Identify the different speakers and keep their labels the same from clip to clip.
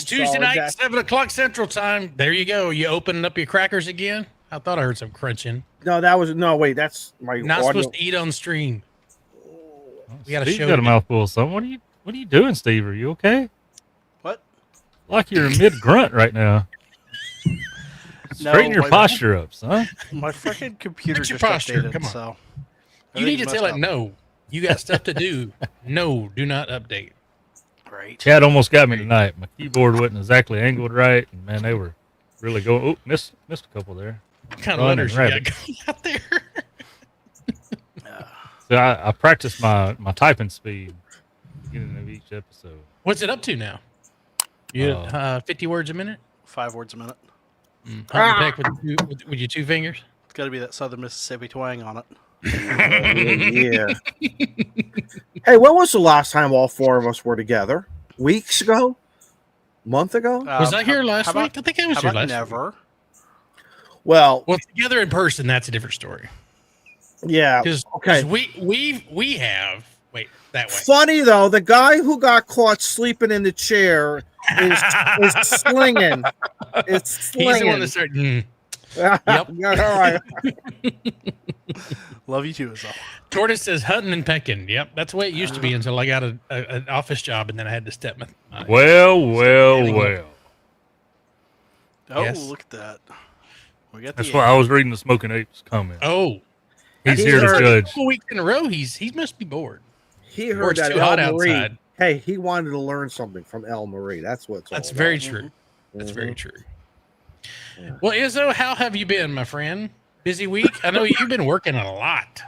Speaker 1: It's Tuesday night, 7 o'clock Central Time. There you go. You opening up your crackers again? I thought I heard some crunching.
Speaker 2: No, that was wait. That's my.
Speaker 1: Not supposed to eat on stream.
Speaker 3: We got a show. Got a mouthful of something. What are you doing, Steve? Are you okay?
Speaker 4: What?
Speaker 3: Like you're mid grunt right now. Straighten your posture up, son.
Speaker 4: My freaking computer
Speaker 1: What's your
Speaker 4: just
Speaker 1: posture?
Speaker 4: updated,
Speaker 1: Come on.
Speaker 4: so
Speaker 1: you need to tell it no. You got stuff to do. No, do not update.
Speaker 4: Great.
Speaker 3: Chad almost got me tonight. My keyboard wasn't exactly angled right, and man, they were really going. Oh, missed a couple there.
Speaker 1: What kind of letters you got going out there?
Speaker 3: So I practiced my typing speed at the beginning of each episode.
Speaker 1: What's it up to now? You 50 words a minute?
Speaker 4: 5 words a minute.
Speaker 1: Peck with your 2 fingers?
Speaker 4: It's got to be that Southern Mississippi twang on it.
Speaker 2: Yeah. Hey, when was the last time all 4 of us were together? Weeks ago? Month ago?
Speaker 1: Was I here last week? I think I was here last
Speaker 4: never?
Speaker 1: week.
Speaker 2: Well,
Speaker 1: together in person, that's a different story.
Speaker 2: Yeah.
Speaker 1: Okay. We have. Wait, that way.
Speaker 2: Funny though, the guy who got caught sleeping in the chair is slinging. It's slinging.
Speaker 1: He's the one that started.
Speaker 2: Yep. Yeah, all right.
Speaker 4: Love you too, as well.
Speaker 1: Tortoise says hunting and pecking. Yep, that's the way it used to be until I got an office job and then I had to step my.
Speaker 3: Well.
Speaker 4: Oh,
Speaker 1: yes.
Speaker 4: Look at that. We got.
Speaker 3: That's why I was reading the Smoking Apes comment.
Speaker 1: Oh,
Speaker 3: he's here to judge.
Speaker 1: 2 weeks in a row, he must be bored.
Speaker 2: He heard that
Speaker 1: too hot
Speaker 2: Elle Marie.
Speaker 1: outside.
Speaker 2: Hey, he wanted to learn something from Elle Marie. That's what's.
Speaker 1: That's very true. That's very true. Yeah. Well, Izzo, how have you been, my friend? Busy week? I know you've been working a lot.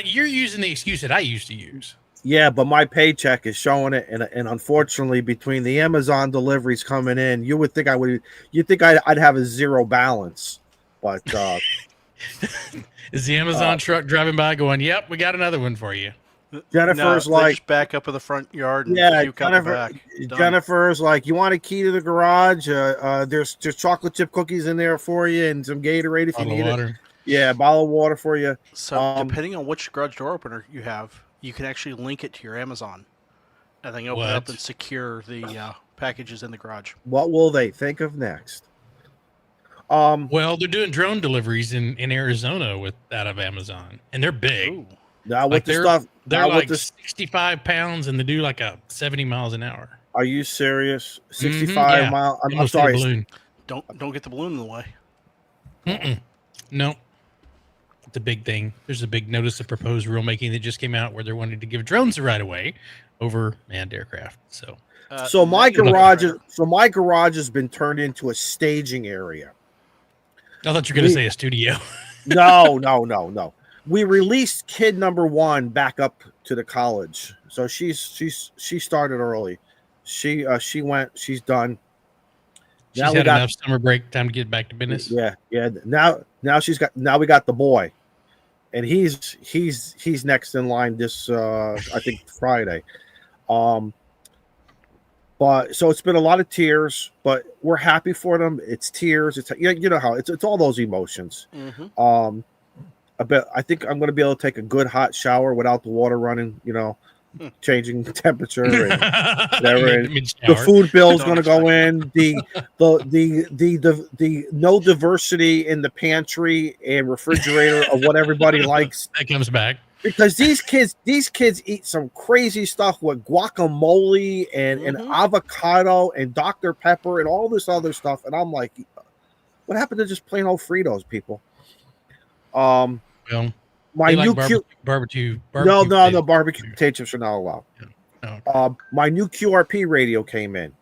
Speaker 1: You're using the excuse that I used to use.
Speaker 2: Yeah, but my paycheck is showing it, and unfortunately, between the Amazon deliveries coming in, you would think I'd have a zero balance, but
Speaker 1: is the Amazon truck driving by going, "Yep, we got another one for you."
Speaker 2: Jennifer's
Speaker 4: just back up in the front yard. And
Speaker 2: Jennifer's like, you want a key to the garage? There's chocolate chip cookies in there for you, and some Gatorade if you need it. Yeah, a bottle of water for you.
Speaker 4: So depending on which garage door opener you have, you can actually link it to your Amazon, and then open it up and secure the packages in the garage.
Speaker 2: What will they think of next?
Speaker 1: Well, they're doing drone deliveries in Arizona out of Amazon, and they're big.
Speaker 4: Ooh.
Speaker 2: Now with the stuff,
Speaker 1: they're like 65 pounds, and they do like 70 miles an hour.
Speaker 2: Are you serious? 65 miles. I'm sorry.
Speaker 4: Don't get the balloon in the way.
Speaker 1: No, it's a big thing. There's a big notice of proposed rulemaking that just came out where they're wanting to give drones the right of way over manned aircraft. So
Speaker 2: my garage has been turned into a staging area.
Speaker 1: I thought you were going to say a studio.
Speaker 2: No. We released kid number 1 back up to the college, so she started early. She's done.
Speaker 1: She's had enough summer break, time to get back to business.
Speaker 2: Yeah. Now we got the boy, and he's next in line this I think Friday. But so it's been a lot of tears, but we're happy for them. It's tears. It's you know how it's all those emotions.
Speaker 4: Mm-hmm.
Speaker 2: I think I'm going to be able to take a good hot shower without the water running, changing temperature and whatever. The food bill is going to go in. The no diversity in the pantry and refrigerator of what everybody likes.
Speaker 1: That comes back.
Speaker 2: Because these kids eat some crazy stuff with guacamole and avocado and Dr. Pepper and all this other stuff. And I'm like, what happened to just plain old Fritos, people?
Speaker 1: Well,
Speaker 2: my new
Speaker 1: barbecue.
Speaker 2: No, barbecue potato chips are not allowed.
Speaker 1: Yeah. Okay.
Speaker 2: My new QRP radio came in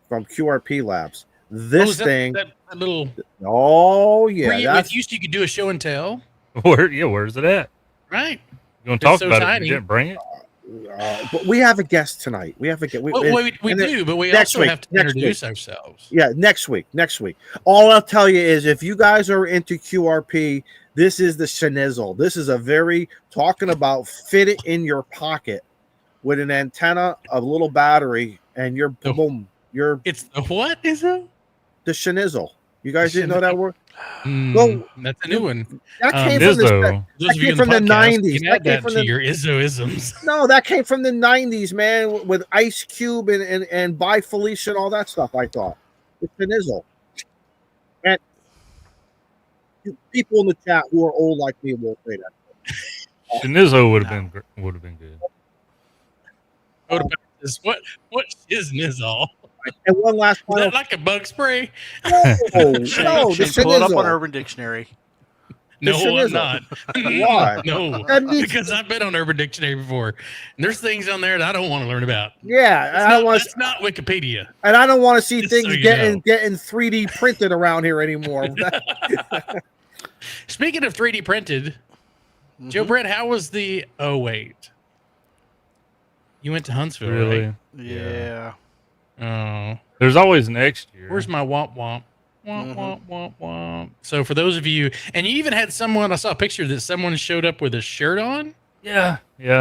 Speaker 2: from QRP Labs. This thing,
Speaker 1: that little.
Speaker 2: Oh yeah,
Speaker 1: with used to you could do a show and tell.
Speaker 3: Where's it at?
Speaker 1: Right.
Speaker 3: You want to talk about it? You didn't bring it.
Speaker 2: But we have a guest tonight. We do,
Speaker 1: but we also have to introduce ourselves.
Speaker 2: Yeah, next week. All I'll tell you is if you guys are into QRP, this is the schnizzle. This is a very talking about fit it in your pocket with an antenna, a little battery, and boom. It's
Speaker 1: what is it?
Speaker 2: The schnizzle. You guys didn't know that word?
Speaker 1: Well, that's a new one.
Speaker 2: That came from the,
Speaker 1: those of you in
Speaker 2: from the
Speaker 1: podcast,
Speaker 2: 90s.
Speaker 1: You can add that to your Izzo-isms.
Speaker 2: No, that came from the 90s, man, with Ice Cube and Bye Felicia and all that stuff, I thought. It's an Izzo. And people in the chat who are old like me will say that.
Speaker 3: Shinizzo would have been good.
Speaker 1: What is Nizzle?
Speaker 2: And one last
Speaker 1: one. Is that like a bug spray?
Speaker 2: No,
Speaker 4: Shane, pull it up on Urban Dictionary.
Speaker 1: No, I'm not.
Speaker 2: Why?
Speaker 1: No, because I've been on Urban Dictionary before. And there's things on there that I don't want to learn about.
Speaker 2: Yeah,
Speaker 1: that's not Wikipedia.
Speaker 2: And I don't want to see
Speaker 1: Just
Speaker 2: things
Speaker 1: so
Speaker 2: getting 3D printed around here anymore.
Speaker 1: Speaking of 3D printed, Joe Brett, how was the? Oh wait, you went to Huntsville,
Speaker 3: Really?
Speaker 1: Right?
Speaker 4: Yeah.
Speaker 1: Oh,
Speaker 3: there's always next year.
Speaker 1: Where's my womp womp? Womp womp womp womp. So for those of you, and you even had someone. I saw a picture that someone showed up with a shirt on.
Speaker 3: Yeah.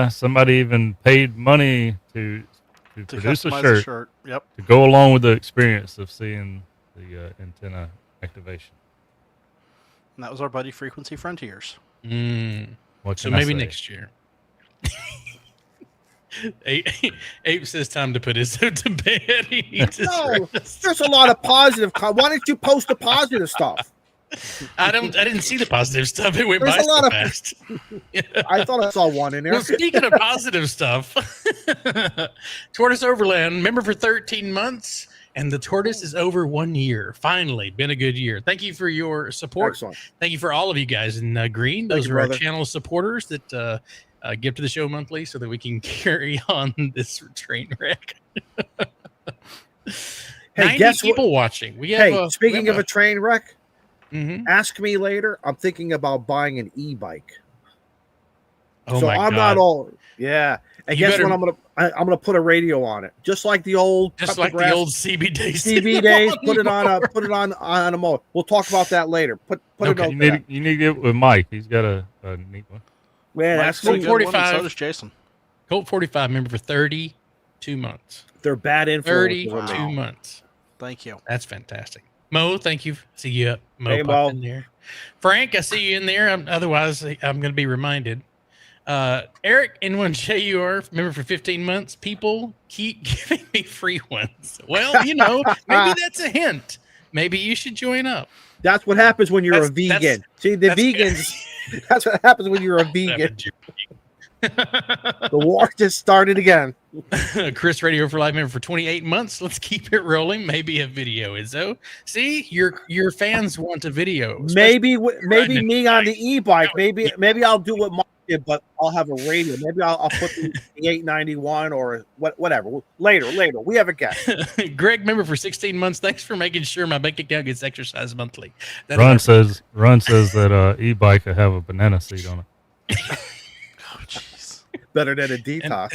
Speaker 3: Somebody even paid money to produce a shirt.
Speaker 4: Yep.
Speaker 3: To go along with the experience of seeing the antenna activation.
Speaker 4: And that was our buddy Frequency Frontiers.
Speaker 1: So maybe next year. Ape says time to put Izzo to bed. He needs
Speaker 2: there's a lot of positive. Why didn't you post the positive stuff?
Speaker 1: I didn't see the positive stuff. It went by so fast.
Speaker 2: I thought I saw one in there.
Speaker 1: Well, speaking of positive stuff, Tortoise Overland, member for 13 months, and the Tortoise is over 1 year. Finally, been a good year. Thank you for your support.
Speaker 2: Excellent.
Speaker 1: Thank you for all of you guys in green. Those are our channel supporters that give to the show monthly so that we can carry on this train wreck.
Speaker 2: Hey,
Speaker 1: 90 people watching. We have,
Speaker 2: speaking of a train wreck,
Speaker 1: ask
Speaker 2: me later. I'm thinking about buying an e-bike.
Speaker 1: Oh
Speaker 2: so
Speaker 1: my
Speaker 2: I'm
Speaker 1: God.
Speaker 2: not all. Yeah. And guess what? I'm gonna put a radio on it, just like the old
Speaker 1: CB days.
Speaker 2: CB days. Put it on a mode. We'll talk about that later. Put it on.
Speaker 3: You need to get with Mike. He's got a neat one.
Speaker 2: Man,
Speaker 4: that's
Speaker 1: Colt 45.
Speaker 4: So does Jason.
Speaker 1: Colt 45 member for 32 months.
Speaker 2: They're bad influence.
Speaker 1: 32 months.
Speaker 4: Thank you.
Speaker 1: That's fantastic. Mo, thank you. See you up.
Speaker 2: Hey, Mo.
Speaker 1: In there. Frank, I see you in there. Otherwise, I'm going to be reminded. Eric N1JUR, member for 15 months. People keep giving me free ones. Well, maybe that's a hint. Maybe you should join up.
Speaker 2: That's what happens when you're a vegan. See, the vegans. That's what happens when you're a vegan. The war just started again.
Speaker 1: Chris Radio for Life member for 28 months. Let's keep it rolling. Maybe a video, Izzo. See, your fans want a video.
Speaker 2: Maybe me on the e-bike. Maybe I'll do what Mike did, but I'll have a radio. Maybe I'll put the 891 or whatever. Later. We have a guest.
Speaker 1: Greg, member for 16 months. Thanks for making sure my bank account gets exercised monthly.
Speaker 3: Ron says that e-bike will have a banana seat on it.
Speaker 2: Better than a detox.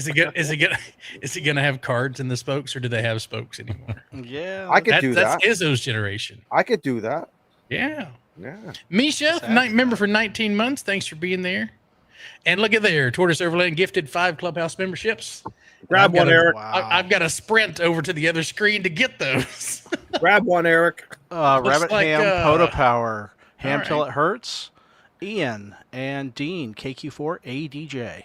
Speaker 1: Is it gonna have cards in the spokes, or do they have spokes anymore?
Speaker 4: Yeah,
Speaker 2: I could do that.
Speaker 1: That's Izzo's generation.
Speaker 2: I could do that.
Speaker 1: Yeah.
Speaker 2: Yeah.
Speaker 1: Misha, member for 19 months. Thanks for being there. And look at there, Tortoise Overland gifted 5 Clubhouse memberships.
Speaker 2: Grab one, Eric.
Speaker 1: I've got to sprint over to the other screen to get those.
Speaker 2: Grab one, Eric.
Speaker 4: Rabbit Ham, Pota Power, Ham Till It Hurts, Ian, and Dean, KQ4 ADJ.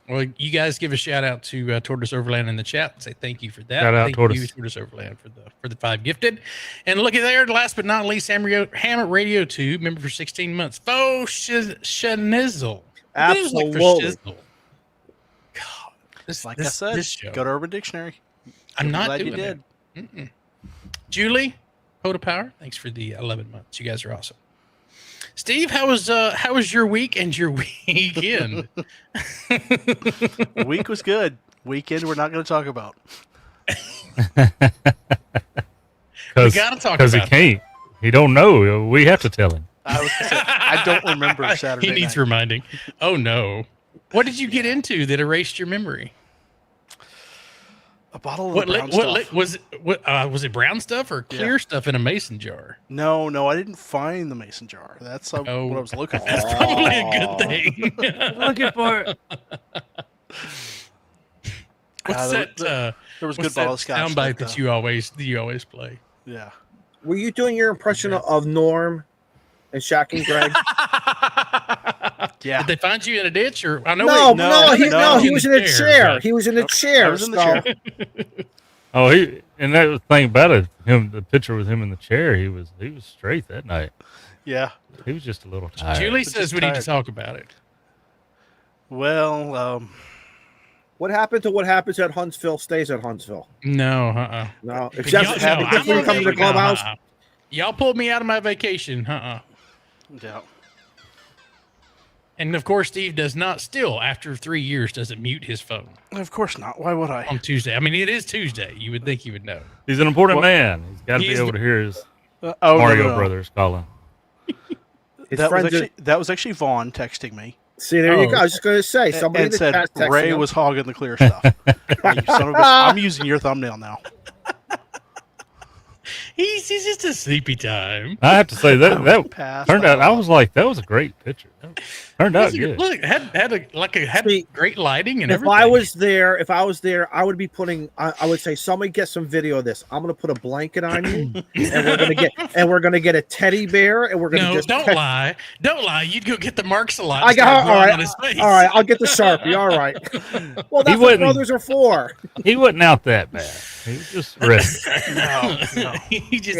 Speaker 1: Well, you guys give a shout out to Tortoise Overland in the chat and say thank you for that.
Speaker 3: Shout out
Speaker 1: thank
Speaker 3: Tortoise.
Speaker 1: you, Tortoise Overland, for the 5 gifted. And look at there, last but not least, Hammer Radio 2, member for 16 months. Faux Shanizzle.
Speaker 2: Absolutely.
Speaker 1: God,
Speaker 4: I said, go to Urban Dictionary.
Speaker 1: I'm not
Speaker 4: glad
Speaker 1: doing
Speaker 4: you did.
Speaker 1: it. Julie, Pota Power, thanks for the 11 months. You guys are awesome. Steve, how was your week and your weekend?
Speaker 4: The week was good. Weekend we're not going to talk about.
Speaker 1: We gotta talk
Speaker 3: because he can't. He don't know. We have to tell him.
Speaker 4: I don't remember Saturday.
Speaker 1: He needs
Speaker 4: night.
Speaker 1: reminding. Oh no! What did you get into that erased your memory?
Speaker 4: A bottle of brown stuff.
Speaker 1: Was it brown stuff or clear stuff in a mason jar?
Speaker 4: No, I didn't find the mason jar. That's what I was looking for.
Speaker 1: That's probably a good thing.
Speaker 3: Looking for it.
Speaker 1: What's that?
Speaker 4: There was good bottle of scotch.
Speaker 1: Soundbite that you always play.
Speaker 4: Yeah.
Speaker 2: Were you doing your impression of Norm and Shaq and Greg?
Speaker 4: Yeah.
Speaker 1: Did they find you in a ditch, or I know?
Speaker 2: He was in a chair. He was in a chair.
Speaker 4: I was in the chair.
Speaker 3: Oh, and that was the thing about it. The picture with him in the chair. He was straight that night.
Speaker 4: Yeah.
Speaker 3: He was just a little tired.
Speaker 1: Julie says we need to talk about it.
Speaker 4: Well,
Speaker 2: what happened to what happens at Huntsville stays at Huntsville.
Speaker 1: No,
Speaker 2: No, except
Speaker 1: Y'all-
Speaker 2: having you come to the clubhouse.
Speaker 1: Y'all pulled me out of my vacation.
Speaker 4: yeah.
Speaker 1: And of course, Steve does not still, after 3 years, doesn't mute his phone
Speaker 4: Of course not. Why would I?
Speaker 1: on Tuesday. I mean, it is Tuesday. You would think he would know.
Speaker 3: He's an important man. He's got to be able to hear his Mario Brothers calling.
Speaker 4: That was actually Vaughn texting me.
Speaker 2: See, there you go. I was just going to say somebody
Speaker 4: and said Ray was hogging the clear stuff. You son of a, I'm using your thumbnail now.
Speaker 1: He's just a sleepy time.
Speaker 3: I have to say that turned out. I was like, that was a great picture. That turned out good.
Speaker 1: Look, had great lighting and everything.
Speaker 2: If I was there, I would be putting. I would say, somebody get some video of this. I'm going to put a blanket on you, and we're gonna get a teddy bear, and we're gonna
Speaker 1: don't lie. You'd go get the marks a lot.
Speaker 2: I got all right.
Speaker 1: On his face.
Speaker 2: All right, I'll get the Sharpie. All right. Well, that's what brothers are for.
Speaker 3: He wasn't out that bad. He was just resting.
Speaker 4: No.
Speaker 1: He just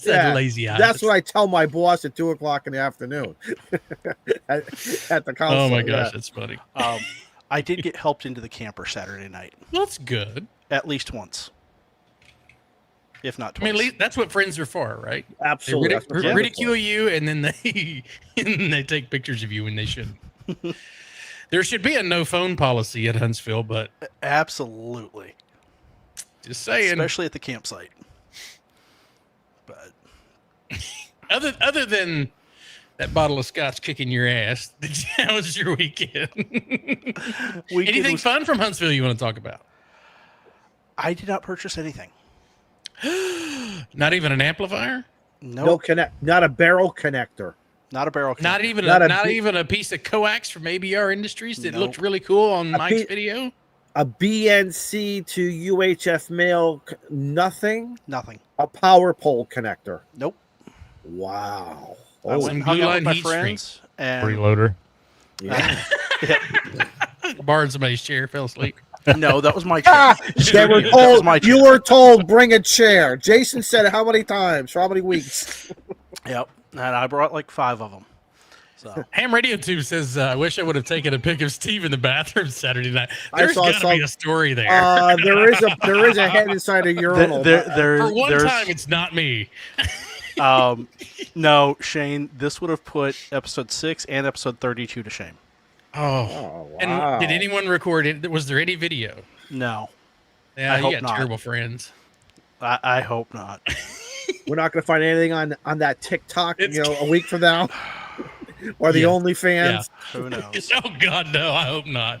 Speaker 1: had lazy eyes.
Speaker 2: That's what I tell my boss at 2:00 in the afternoon at the council.
Speaker 1: Oh my gosh, that's funny.
Speaker 4: I did get helped into the camper Saturday night.
Speaker 1: That's good.
Speaker 4: At least once, if not twice.
Speaker 1: I mean, that's what friends are for, right?
Speaker 2: Absolutely.
Speaker 1: They ridicule you, and then they take pictures of you when they shouldn't. There should be a no phone policy at Huntsville, but
Speaker 4: absolutely.
Speaker 1: Just saying,
Speaker 4: especially at the campsite. But
Speaker 1: other than that bottle of scotch kicking your ass, how was your weekend? Anything fun from Huntsville you want to talk about?
Speaker 4: I did not purchase anything.
Speaker 1: Not even an amplifier?
Speaker 2: No connect. Not a barrel connector.
Speaker 4: Not a barrel connector.
Speaker 1: Not even a piece of coax from ABR Industries that looked really cool on Mike's video.
Speaker 2: A BNC to UHF mail, nothing.
Speaker 4: Nothing.
Speaker 2: A power pole connector.
Speaker 4: Nope.
Speaker 2: Wow.
Speaker 4: I went and hung out with my friends and
Speaker 3: freeloader.
Speaker 2: Yeah.
Speaker 1: Borrowed somebody's chair, fell asleep.
Speaker 4: No, that was my chair.
Speaker 2: You were told bring a chair. Jason said it how many times for how many weeks?
Speaker 4: Yep, and I brought like 5 of them. So.
Speaker 1: Ham Radio Tube says, I wish I would have taken a pic of Steve in the bathroom Saturday night. There's got to be a story there.
Speaker 2: There is a head inside a urinal.
Speaker 1: For one time, it's not me.
Speaker 4: No, Shane, this would have put episode 6 and episode 32 to shame.
Speaker 1: Oh wow. And did anyone record it? Was there any video?
Speaker 4: No.
Speaker 1: Yeah, you got terrible friends.
Speaker 4: I hope not.
Speaker 2: We're not going to find anything on that TikTok, a week from now. Or the OnlyFans.
Speaker 4: Yeah. Who knows?
Speaker 1: Oh God, no! I hope not.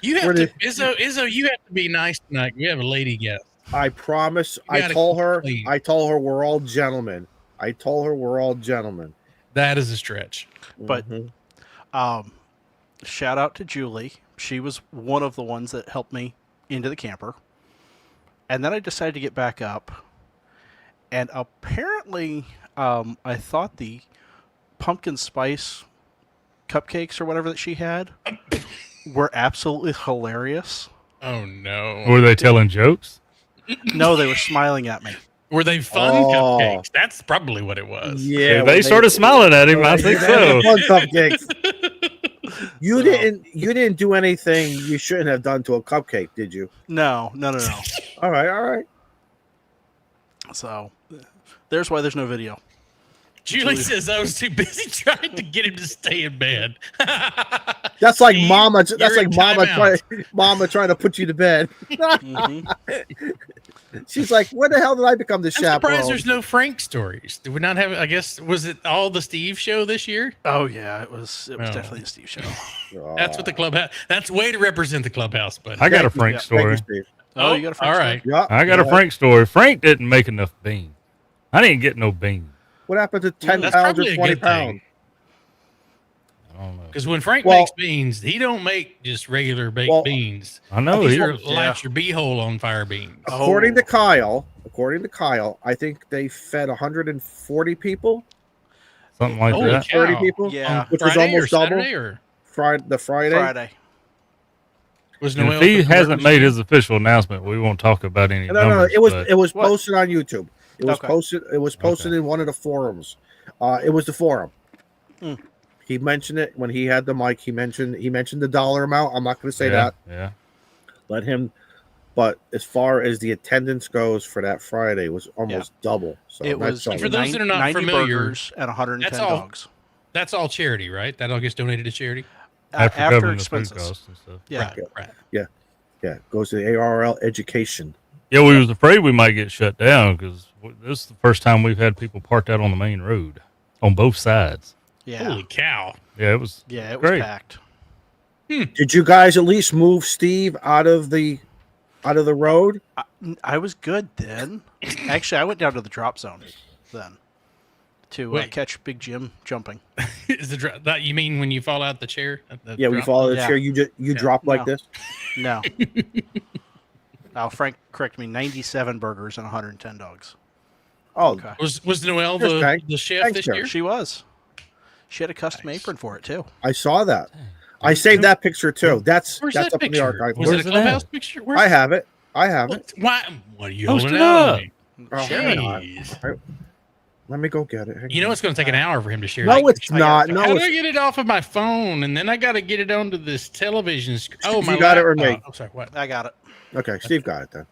Speaker 1: You have to, Izzo. You have to be nice tonight. We have a lady guest.
Speaker 2: I promise. I told her we're all gentlemen.
Speaker 1: That is a stretch.
Speaker 4: But shout out to Julie. She was one of the ones that helped me into the camper. And then I decided to get back up. And apparently, I thought the pumpkin spice cupcakes or whatever that she had were absolutely hilarious.
Speaker 1: Oh, no.
Speaker 3: Were they telling jokes?
Speaker 4: No, they were smiling at me.
Speaker 1: Were they fun cupcakes? That's probably what it was.
Speaker 2: Yeah,
Speaker 3: they started smiling at him. I think so.
Speaker 2: Fun cupcakes. You didn't do anything you shouldn't have done to a cupcake, did you?
Speaker 4: No.
Speaker 2: All right.
Speaker 4: So, there's why there's no video.
Speaker 1: Julie says I was too busy trying to get him to stay in bed.
Speaker 2: That's like mama. That's like mama trying to put you to bed. She's like, "When the hell did I become the chaperone?"
Speaker 1: I'm surprised there's no Frank stories. Did we not have? I guess was it all the Steve show this year?
Speaker 4: Oh yeah, it was definitely a Steve show.
Speaker 1: That's what the clubhouse. That's way to represent the clubhouse. But
Speaker 3: I got a Frank story.
Speaker 4: You got a Frank story?
Speaker 1: All right.
Speaker 2: Yeah,
Speaker 3: I got a Frank story. Frank didn't make enough beans. I didn't get no beans.
Speaker 2: What happened to 10 pounds or 20 pounds?
Speaker 3: I don't know.
Speaker 1: Because when Frank makes beans, he don't make just regular baked beans.
Speaker 3: I know.
Speaker 1: He lights your beehole on fire beans.
Speaker 2: According to Kyle, according to Kyle, I think they fed 140 people,
Speaker 3: Something like
Speaker 1: Holy
Speaker 3: that.
Speaker 1: cow.
Speaker 2: 30 people,
Speaker 4: Yeah.
Speaker 2: which was
Speaker 1: Friday or
Speaker 2: almost double.
Speaker 1: Saturday or
Speaker 2: Friday.
Speaker 4: Friday.
Speaker 1: was
Speaker 3: And
Speaker 1: Noel?
Speaker 3: if he
Speaker 1: the
Speaker 3: hasn't
Speaker 1: burgers
Speaker 3: made
Speaker 1: again?
Speaker 3: his official announcement, we won't talk about any
Speaker 2: No,
Speaker 3: numbers.
Speaker 2: it was
Speaker 3: but
Speaker 4: What?
Speaker 2: posted on YouTube. It was
Speaker 4: Okay.
Speaker 2: posted. It was posted in one of the forums. It was the forum.
Speaker 4: Mm.
Speaker 2: He mentioned it when he had the mic. He mentioned the dollar amount. I'm not going to say
Speaker 3: yeah,
Speaker 2: that.
Speaker 3: Yeah.
Speaker 2: Let him. But as far as the attendance goes for that Friday, it was almost double. So
Speaker 4: It
Speaker 2: that's
Speaker 4: was
Speaker 2: something.
Speaker 1: For those that are not
Speaker 4: 90
Speaker 1: familiar,
Speaker 4: burgers and 110
Speaker 1: that's all.
Speaker 4: dogs.
Speaker 1: That's all charity, right? That all gets donated to charity.
Speaker 3: After,
Speaker 4: After
Speaker 3: covering the food
Speaker 4: expenses.
Speaker 3: costs and stuff.
Speaker 4: Yeah.
Speaker 1: Right.
Speaker 2: Yeah, it goes to the ARL education.
Speaker 3: Yeah, we was afraid we might get shut down because this is the first time we've had people parked out on the main road on both sides.
Speaker 4: Yeah.
Speaker 1: Holy cow!
Speaker 3: Yeah, it was.
Speaker 4: Yeah, it was
Speaker 3: great.
Speaker 4: packed.
Speaker 2: Did you guys at least move Steve out of the road?
Speaker 4: I was good then. Actually, I went down to the drop zone then to
Speaker 1: Wait.
Speaker 4: catch Big Jim jumping.
Speaker 1: Is that you mean when you fall out the chair?
Speaker 2: Yeah, we follow the
Speaker 4: Yeah.
Speaker 2: chair. You drop like
Speaker 4: No.
Speaker 2: this.
Speaker 4: No. Frank correct me. 97 burgers and 110 dogs.
Speaker 2: Oh,
Speaker 4: Okay.
Speaker 1: Was Noel
Speaker 2: Here's Hank.
Speaker 1: the chef
Speaker 2: Thanks,
Speaker 1: this
Speaker 2: sir.
Speaker 1: year?
Speaker 4: She was. She had a custom
Speaker 1: Nice.
Speaker 4: apron for it too.
Speaker 2: I saw that. I saved that picture too. That's
Speaker 1: Where's
Speaker 2: that's
Speaker 1: that
Speaker 2: up in the
Speaker 1: picture?
Speaker 2: archive.
Speaker 1: Was it a
Speaker 3: Where's it
Speaker 1: Clubhouse
Speaker 3: at?
Speaker 1: picture?
Speaker 2: I have it.
Speaker 1: Why? What are you
Speaker 3: Post
Speaker 1: holding
Speaker 3: it
Speaker 1: out?
Speaker 3: up.
Speaker 1: on me?
Speaker 2: Oh, hang on.
Speaker 1: Jeez.
Speaker 2: Let me go get it. Hang
Speaker 1: You know
Speaker 2: on.
Speaker 1: it's going to take an hour for him to share.
Speaker 2: No,
Speaker 1: that.
Speaker 2: it's not. No,
Speaker 1: How do I
Speaker 2: it's,
Speaker 1: get it off of my phone and then I got to get it onto this television screen? Oh, my
Speaker 2: You got it or
Speaker 1: laptop.
Speaker 2: me?
Speaker 1: I'm sorry. What?
Speaker 4: I got it.
Speaker 2: okay. Steve got it then.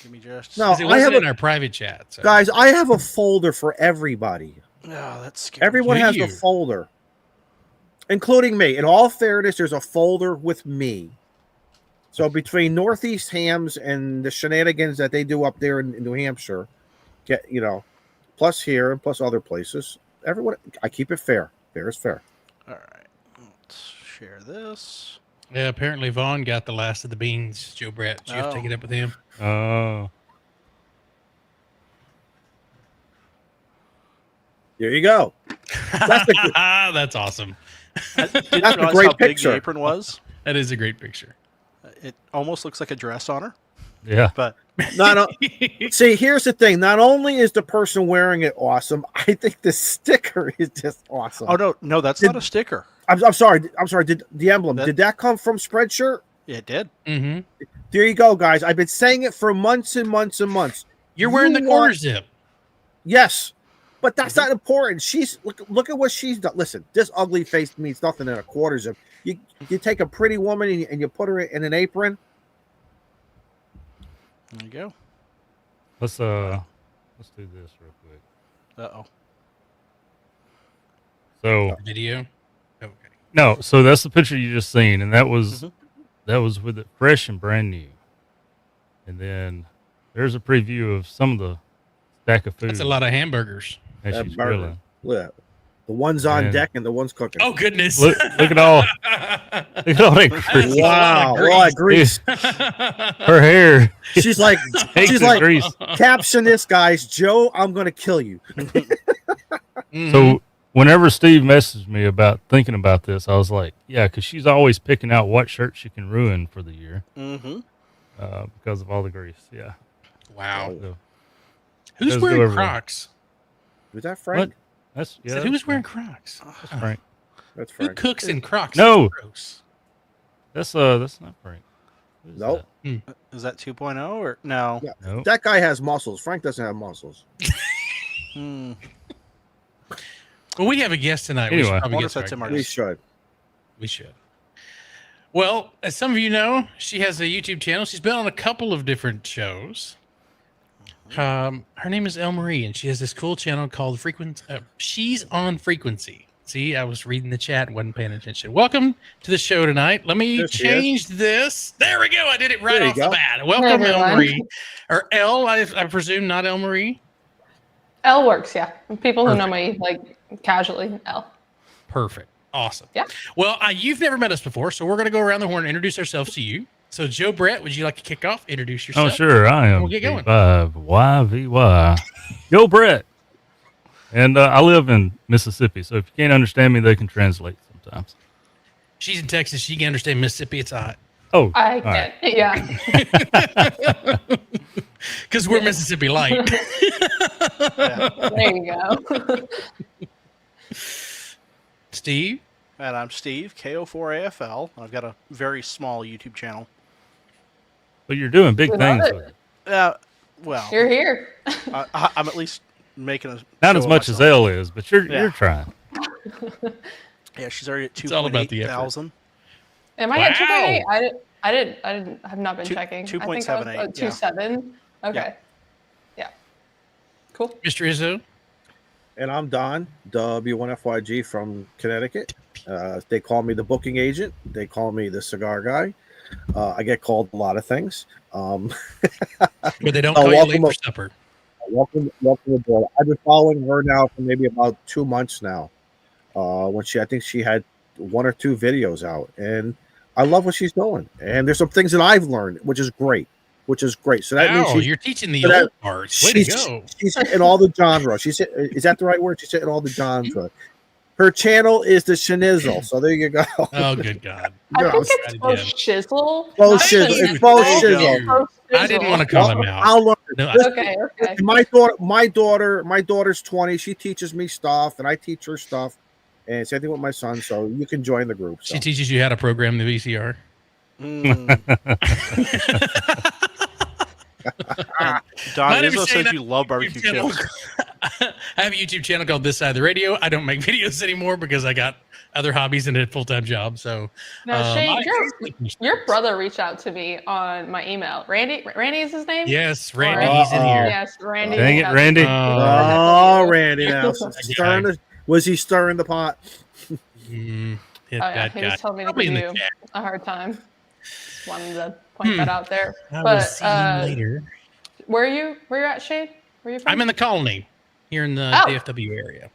Speaker 4: Give me just.
Speaker 2: No.
Speaker 1: 'Cause it
Speaker 2: I
Speaker 1: wasn't
Speaker 2: have
Speaker 1: in
Speaker 2: a-
Speaker 1: our private chat. So.
Speaker 2: Guys, I have a folder for everybody.
Speaker 4: Oh, that's scary.
Speaker 2: Everyone
Speaker 1: Do
Speaker 2: has
Speaker 1: you?
Speaker 2: a folder, including me. In all fairness, there's a folder with me. So between Northeast Hams and the shenanigans that they do up there in New Hampshire, plus here and plus other places, everyone, I keep it fair. Fair is fair.
Speaker 4: All right. Let's share this.
Speaker 1: Yeah, apparently Vaughn got the last of the beans. Joe Brett. Did you have to
Speaker 4: Oh.
Speaker 1: take it up with him?
Speaker 3: Oh.
Speaker 2: There you go. That's a good-
Speaker 1: That's awesome.
Speaker 4: Didn't
Speaker 2: That's a
Speaker 4: realize
Speaker 2: great
Speaker 4: how big
Speaker 2: picture.
Speaker 4: the apron was.
Speaker 1: That is a great picture.
Speaker 4: It almost looks like a dress on her,
Speaker 3: Yeah.
Speaker 4: but
Speaker 2: See, here's the thing. Not only is the person wearing it awesome, I think the sticker is just awesome.
Speaker 4: oh no, that's not a sticker.
Speaker 2: I'm sorry. Did the emblem?
Speaker 4: That-
Speaker 2: Did that come from Spreadshirt?
Speaker 4: It did.
Speaker 1: Mm-hmm.
Speaker 2: There you go, guys. I've been saying it for months and months and months.
Speaker 1: You're wearing
Speaker 2: You
Speaker 1: the quarter
Speaker 2: want-
Speaker 1: zip.
Speaker 2: Yes, but that's not important. She's look at what she's done. Listen, this ugly face means nothing in a quarter zip. You take a pretty woman and you put her in an apron.
Speaker 4: There you go.
Speaker 3: Let's do this real quick.
Speaker 4: Uh-oh.
Speaker 3: So
Speaker 1: Video. Okay.
Speaker 3: no, so that's the picture you just seen, and that was
Speaker 4: Mhm.
Speaker 3: with it fresh and brand new. And then there's a preview of some of the stack of food
Speaker 1: That's a lot of hamburgers.
Speaker 3: that
Speaker 2: That
Speaker 3: she's
Speaker 2: burger.
Speaker 3: grilling.
Speaker 2: Look at that. The one's on
Speaker 3: Man.
Speaker 2: deck and the one's cooking.
Speaker 1: Oh, goodness.
Speaker 3: Look at all look at all that grease.
Speaker 2: Wow, a lot of grease.
Speaker 3: Her hair.
Speaker 2: She's like,
Speaker 3: Cakes
Speaker 2: she's
Speaker 3: of
Speaker 2: like,
Speaker 3: grease.
Speaker 2: caption this, guys. Joe, I'm gonna kill you.
Speaker 1: Mhm.
Speaker 3: So whenever Steve messaged me about thinking about this, I was like, yeah, because she's always picking out what shirt she can ruin for the year
Speaker 4: Mm-hmm.
Speaker 3: because of all the grease. Yeah.
Speaker 1: Wow.
Speaker 3: So
Speaker 1: Who's
Speaker 3: Does go
Speaker 1: wearing
Speaker 3: everywhere.
Speaker 1: Crocs?
Speaker 2: Was that Frank?
Speaker 3: that's
Speaker 1: Said, who was wearing Crocs?
Speaker 3: That's Frank.
Speaker 2: That's
Speaker 1: Who
Speaker 2: Frank.
Speaker 1: cooks in Crocs?
Speaker 3: No.
Speaker 1: That's gross.
Speaker 3: That's not Frank. Who is
Speaker 2: Nope.
Speaker 4: Is that 2.0 or no?
Speaker 2: Yeah.
Speaker 3: that? Nope.
Speaker 2: That guy has muscles. Frank doesn't have muscles.
Speaker 4: Hmm.
Speaker 1: Well, we have a guest tonight. We
Speaker 3: Anyway.
Speaker 1: should
Speaker 4: I
Speaker 1: probably
Speaker 4: wonder
Speaker 1: get
Speaker 4: if that's
Speaker 1: started.
Speaker 4: him or
Speaker 2: We should.
Speaker 1: We should. Well, as some of you know, she has a YouTube channel. She's been on a couple of different shows. Her name is Elle Marie, and she has this cool channel called She's on Frequency. See, I was reading the chat, wasn't paying attention. Welcome to the show tonight. Let me
Speaker 2: There she
Speaker 1: change this. There we go. I did it right
Speaker 2: There you
Speaker 1: off the
Speaker 2: go.
Speaker 1: bat. Welcome, Elle
Speaker 5: everyone.
Speaker 1: Marie. Or Elle, I presume, not Elle Marie.
Speaker 5: Elle works, yeah. People who know me like casually, Elle.
Speaker 1: Perfect. Awesome.
Speaker 5: Yeah.
Speaker 1: Well, you've never met us before, so we're going to go around the horn and introduce ourselves to you. So, Joe Brett, would you like to kick off? Introduce yourself.
Speaker 3: Oh, sure. I am.
Speaker 1: We'll get going.
Speaker 3: YVY. Yo, Brett. And I live in Mississippi, so if you can't understand me, they can translate sometimes.
Speaker 1: She's in Texas. She can understand Mississippi. It's hot.
Speaker 3: Oh,
Speaker 5: I
Speaker 3: all right.
Speaker 5: get yeah.
Speaker 1: Because we're Mississippi Light.
Speaker 5: There you go.
Speaker 1: Steve?
Speaker 4: And I'm Steve, KO4AFL. I've got a very small YouTube channel.
Speaker 3: But you're doing big
Speaker 5: We
Speaker 3: things
Speaker 5: love
Speaker 3: with
Speaker 5: it.
Speaker 3: it.
Speaker 4: Well,
Speaker 5: You're here.
Speaker 4: I'm at least making a
Speaker 3: Not
Speaker 4: show
Speaker 3: as
Speaker 4: of
Speaker 3: much as
Speaker 4: myself.
Speaker 3: Elle is, but you're trying.
Speaker 4: Yeah, she's already at
Speaker 1: It's all about the
Speaker 4: 2.8
Speaker 1: effort.
Speaker 4: thousand.
Speaker 5: Am I at
Speaker 1: Wow.
Speaker 5: 2.8? I have not been checking. I think I was
Speaker 4: 2.78,
Speaker 5: at
Speaker 4: yeah.
Speaker 5: 2.7. Okay. Yeah. Cool.
Speaker 1: Mr. Izzo?
Speaker 2: And I'm Don, W1FYG from Connecticut. They call me the booking agent. They call me the cigar guy. I get called a lot of things.
Speaker 1: But they don't call you late for supper.
Speaker 2: Welcome aboard. I've been following her now for maybe about 2 months now. I think she had 1 or 2 videos out, and I love what she's doing. And there's some things that I've learned, which is great. So that means
Speaker 1: you're teaching the old parts. Way to go.
Speaker 2: She's in all the genres. Is that the right word? She's in all the genres. Her channel is the Shinizzle. So there you go.
Speaker 1: Oh, good God.
Speaker 5: I think it's both shizzle.
Speaker 2: Both
Speaker 5: not
Speaker 2: shizzle.
Speaker 5: shizzle.
Speaker 2: It's both
Speaker 1: Thank
Speaker 2: shizzle.
Speaker 1: you.
Speaker 5: Both
Speaker 1: I didn't want to
Speaker 5: shizzle.
Speaker 1: call him out.
Speaker 2: I'll learn.
Speaker 1: No,
Speaker 5: Okay.
Speaker 2: My daughter's 20. She teaches me stuff, and I teach her stuff. And same thing with my son. So you can join the group. So.
Speaker 1: She teaches you how to program the VCR.
Speaker 4: Don
Speaker 1: My name is
Speaker 4: Izzo
Speaker 1: Shane.
Speaker 4: says you love barbecue
Speaker 1: channel.
Speaker 4: chips.
Speaker 1: I have a YouTube channel called This Side of the Radio. I don't make videos anymore because I got other hobbies and a full-time job. So
Speaker 5: Now, Shane, your brother reached out to me on my email. Randy is his name?
Speaker 1: Yes, Randy, he's in here.
Speaker 5: Yes, Randy.
Speaker 3: Dang it, Randy.
Speaker 2: Randy. Now, was he stirring the pot?
Speaker 5: He was telling me to give you a hard time. Just wanted to point that out there. But
Speaker 1: later.
Speaker 5: Where are you at, Shane? Where are you from?
Speaker 1: I'm in the colony here in the DFW area.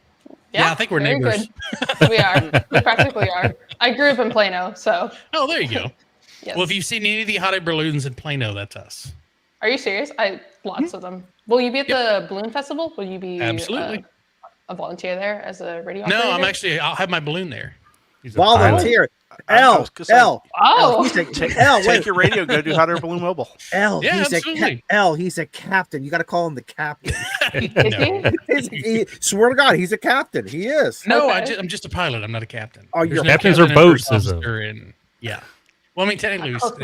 Speaker 1: Yeah, I think we're
Speaker 5: very
Speaker 1: neighbors.
Speaker 5: Good. We are. We practically are. I grew up in Plano, so.
Speaker 1: Oh, there you go.
Speaker 5: Yes.
Speaker 1: Well, if you've seen any of the hot air balloons in Plano, that's us.
Speaker 5: Are you serious? Lots of them. Will you be at the balloon festival? Will you be
Speaker 1: absolutely
Speaker 5: a volunteer there as a radio
Speaker 1: No,
Speaker 5: operator?
Speaker 1: I'll have my balloon there.
Speaker 2: Volunteer. Elle.
Speaker 5: Oh.
Speaker 4: Take your radio, go do hot air balloon mobile.
Speaker 2: Elle.
Speaker 1: Yeah,
Speaker 2: He's a captain. You got to call him the captain. Swear to God, he's a captain. He is.
Speaker 1: No,
Speaker 5: Okay.
Speaker 1: I'm just a pilot. I'm not a captain.
Speaker 2: Oh,
Speaker 1: There's
Speaker 2: you're
Speaker 1: no
Speaker 3: captains
Speaker 1: captain
Speaker 3: are
Speaker 1: and
Speaker 3: boats,
Speaker 1: first
Speaker 3: Izzo.
Speaker 1: officer and yeah. Well, I mean, technically,
Speaker 5: Close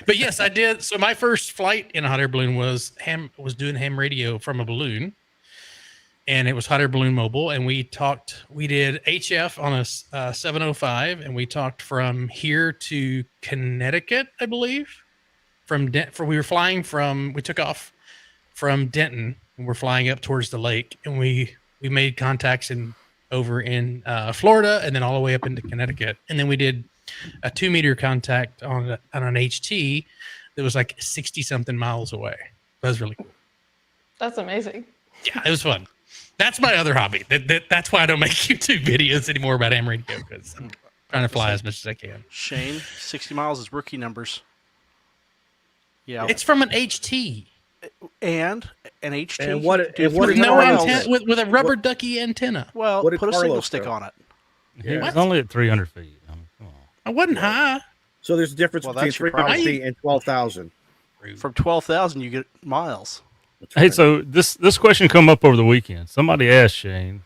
Speaker 1: but yes, I did. So my first flight in a hot air balloon was doing ham radio from a balloon, and it was hot air balloon mobile. And we did HF on a 705, and we talked from here to Connecticut, I believe. We took off from Denton, and we're flying up towards the lake, and we made contacts over in Florida, and then all the way up into Connecticut, and then we did a 2-meter contact on an HT that was like 60 something miles away. That was really cool.
Speaker 5: That's amazing.
Speaker 1: Yeah, it was fun. That's my other hobby. That's why I don't make YouTube videos anymore about ham radio, because I'm trying to fly as much as I can.
Speaker 4: Shane, 60 miles is rookie numbers. Yeah,
Speaker 1: It's from an HT.
Speaker 4: And an HT.
Speaker 2: And what
Speaker 1: With
Speaker 2: did
Speaker 1: no
Speaker 2: Carlos
Speaker 1: antenna,
Speaker 2: do?
Speaker 1: with a rubber ducky antenna.
Speaker 4: Well,
Speaker 2: What did
Speaker 4: put a single
Speaker 2: Carlos
Speaker 4: stick
Speaker 2: do?
Speaker 4: on it.
Speaker 3: He was only at 300 feet. I mean, come on.
Speaker 1: I wasn't high.
Speaker 2: So there's a difference
Speaker 4: Well,
Speaker 2: between
Speaker 4: that's your
Speaker 2: 300
Speaker 1: problem.
Speaker 2: feet and 12,000.
Speaker 4: From 12,000, you get miles.
Speaker 3: Hey, so this question come up over the weekend. Somebody asked Shane,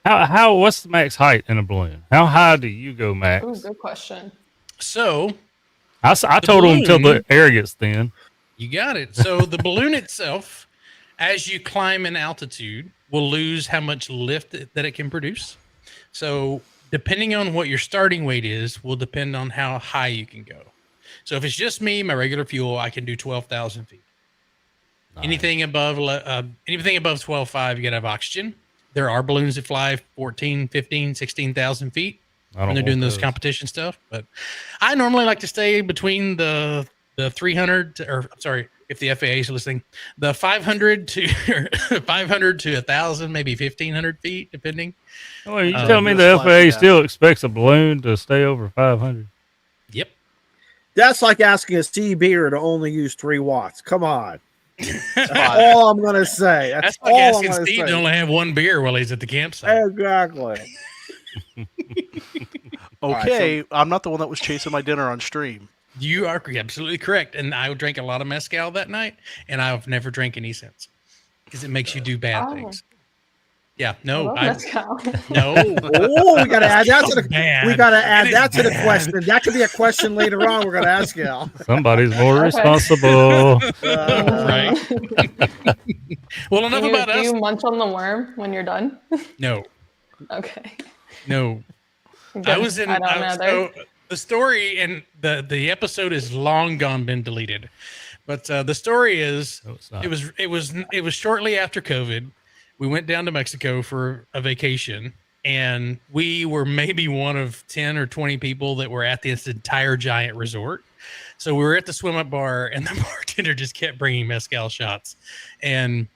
Speaker 3: what's the max height in a balloon? How high do you go, Max?
Speaker 5: Ooh, good question.
Speaker 1: So
Speaker 3: I told him until the
Speaker 1: balloon-
Speaker 3: air gets thin.
Speaker 1: you got it. So the balloon itself, as you climb in altitude, will lose how much lift that it can produce. So depending on what your starting weight is, will depend on how high you can go. So if it's just me, my regular fuel, I can do 12,000 feet.
Speaker 3: Nice.
Speaker 1: Anything above 12.5, you got to have oxygen. There are balloons that fly 14, 15, 16,000 feet when they're doing those competition stuff. But I normally like to stay between the 300 if the FAA is listening, the 500 to 1,000, maybe 1,500 feet, depending.
Speaker 3: Well, you tell me the FAA still expects a balloon to stay over 500?
Speaker 1: Yep.
Speaker 2: That's like asking a sea beer to only use 3 watts. Come on. That's all I'm going to say.
Speaker 1: That's
Speaker 2: all
Speaker 1: like
Speaker 2: I'm
Speaker 1: asking
Speaker 2: gonna
Speaker 1: Steve
Speaker 2: say.
Speaker 1: to only have 1 beer while he's at the campsite.
Speaker 2: Exactly.
Speaker 4: Okay, I'm not the one that was chasing my dinner on stream.
Speaker 1: You are absolutely correct. And I drank a lot of mezcal that night, and I've never drank any since because it makes you do bad things. Yeah, no, no.
Speaker 2: Oh, we got to add that to the.
Speaker 1: Bad.
Speaker 2: We got to add that to the question. That could be a question later on. We're going to ask you.
Speaker 3: Somebody's more responsible.
Speaker 1: Right. Well, enough about us.
Speaker 5: Do you munch on the worm when you're done?
Speaker 1: No.
Speaker 5: Okay.
Speaker 1: No. I was in. So the story and the episode is long gone been deleted, but the story is it was shortly after COVID. We went down to Mexico for a vacation, and we were maybe one of 10 or 20 people that were at this entire giant resort. So we were at the swim up bar, and the bartender just kept bringing mezcal shots. And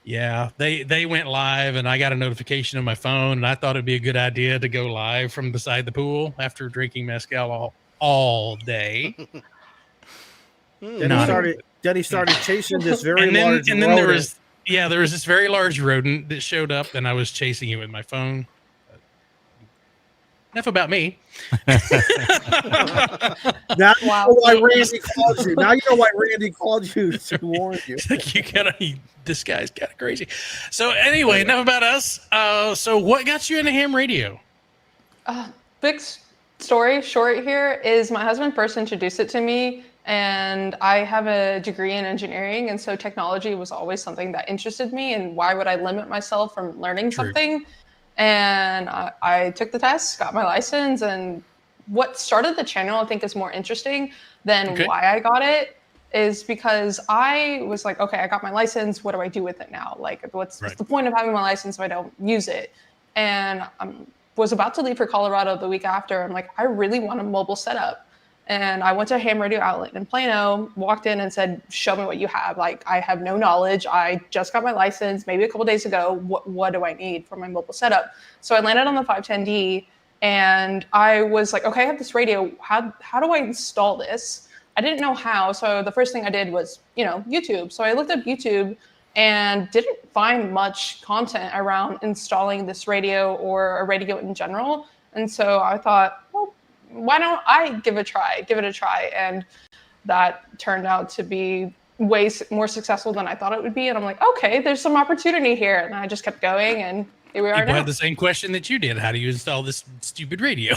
Speaker 1: yeah, they went live, and I got a notification on my phone, and I thought it'd be a good idea to go live from beside the pool after drinking mezcal all day.
Speaker 2: Then he started chasing this very large
Speaker 1: and then there was this very large rodent that showed up, and I was chasing it with my phone. Enough about me.
Speaker 2: Now you know why Randy called you. Now you know why Randy called you to warn you.
Speaker 1: This guy's kind of crazy. So anyway, enough about us. So what got you into ham radio?
Speaker 5: Big story short here is my husband first introduced it to me, and I have a degree in engineering, and so technology was always something that interested me, and why would I limit myself from learning something? And I took the test, got my license, and what started the channel I think is more interesting than why I got it is because I was like, okay, I got my license. What do I do with it now? Like, what's the point of having my license if I don't use it? And I was about to leave for Colorado the week after. I'm like, I really want a mobile setup. And I went to a ham radio outlet in Plano, walked in and said, show me what you have. Like, I have no knowledge. I just got my license maybe a couple days ago. What do I need for my mobile setup? So I landed on the 510D, and I was like, okay, I have this radio. How do I install this? I didn't know how. So the first thing I did was, YouTube. So I looked up YouTube and didn't find much content around installing this radio or a radio in general. And so I thought, well, why don't I give it a try? And that turned out to be way more successful than I thought it would be. And I'm like, okay, there's some opportunity here. And I just kept going, and here we are now.
Speaker 1: I had the same question that you did. How do you install this stupid radio?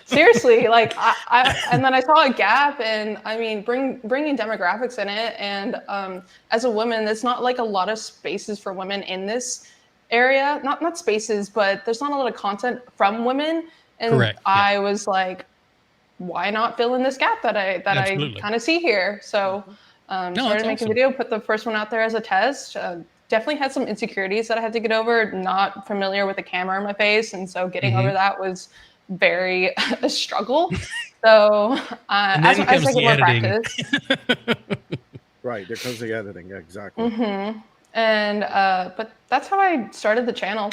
Speaker 5: Seriously, like and then I saw a gap, and I mean, bringing demographics in it. And as a woman, there's not like a lot of spaces for women in this area. Not spaces, but there's not a lot of content from women. And
Speaker 1: correct.
Speaker 5: I was like, why not fill in this gap that I kind of see here? So started making a video, put the first one out there as a test. Definitely had some insecurities that I had to get over, not familiar with the camera in my face. And so getting over that was very a struggle. So as I get more practice.
Speaker 2: Right, there comes the editing, exactly.
Speaker 5: And but that's how I started the channel.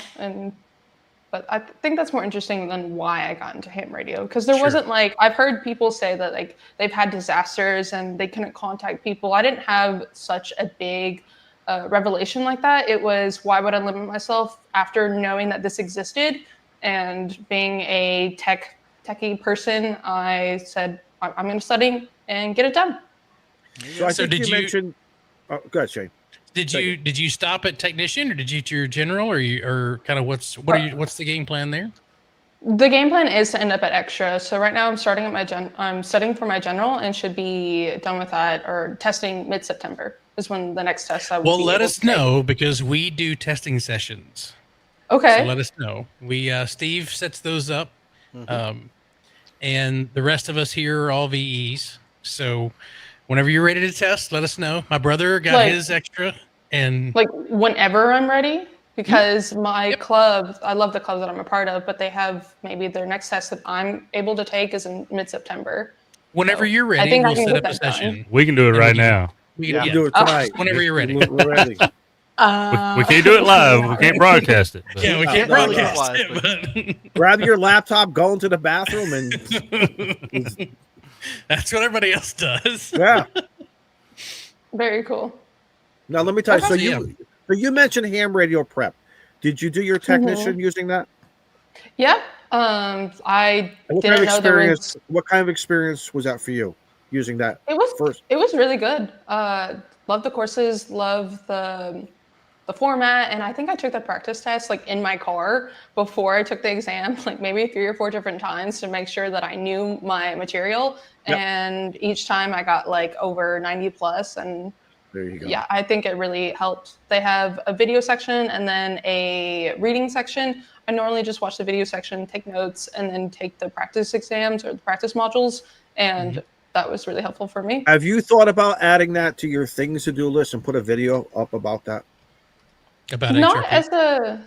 Speaker 5: But I think that's more interesting than why I got into ham radio, because there wasn't like, I've heard people say that like they've had disasters and they couldn't contact people. I didn't have such a big revelation like that. It was, why would I limit myself after knowing that this existed? And being a techie person, I said, I'm going to study and get it done.
Speaker 2: So I think you mentioned, go ahead, Shane.
Speaker 1: Did you stop at technician, or did you do your general, or kind of what's the game plan there?
Speaker 5: The game plan is to end up at extra. So right now I'm starting at I'm studying for my general and should be done with that, or testing mid-September is when the next test I will.
Speaker 1: Well, let us know, because we do testing sessions.
Speaker 5: Okay.
Speaker 1: So let us know. We Steve sets those up, and the rest of us here are all VEs. So whenever you're ready to test, let us know. My brother got his extra, and
Speaker 5: like whenever I'm ready, because my club, I love the club that I'm a part of, but they have maybe their next test that I'm able to take is in mid-September.
Speaker 1: Whenever you're ready, we'll set up a session.
Speaker 3: We can do it right now.
Speaker 2: We can do it tonight.
Speaker 1: Whenever you're ready.
Speaker 2: We're ready.
Speaker 3: We can't do it live. We can't broadcast it.
Speaker 1: But. Yeah, we can't broadcast it. But
Speaker 2: grab your laptop, go into the bathroom, and
Speaker 1: that's what everybody else does.
Speaker 2: Yeah.
Speaker 5: Very cool.
Speaker 2: Now let me tell you. So you mentioned ham radio prep. Did you do your technician using that?
Speaker 5: Yeah. I
Speaker 2: And what kind
Speaker 5: didn't
Speaker 2: of
Speaker 5: know there
Speaker 2: experience?
Speaker 5: was.
Speaker 2: What kind of experience was that for you using that
Speaker 5: It was
Speaker 2: first?
Speaker 5: it was really good. Love the courses, love the format, and I think I took the practice test like in my car before I took the exam, like maybe 3 or 4 different times to make sure that I knew my material.
Speaker 2: Yep.
Speaker 5: And each time I got like over 90 plus, and
Speaker 2: There you go.
Speaker 5: yeah, I think it really helped. They have a video section and then a reading section. I normally just watch the video section, take notes, and then take the practice exams or the practice modules, and that was really helpful for me.
Speaker 2: Have you thought about adding that to your things to do list and put a video up about that?
Speaker 1: About
Speaker 5: Not
Speaker 1: HRP.
Speaker 5: as a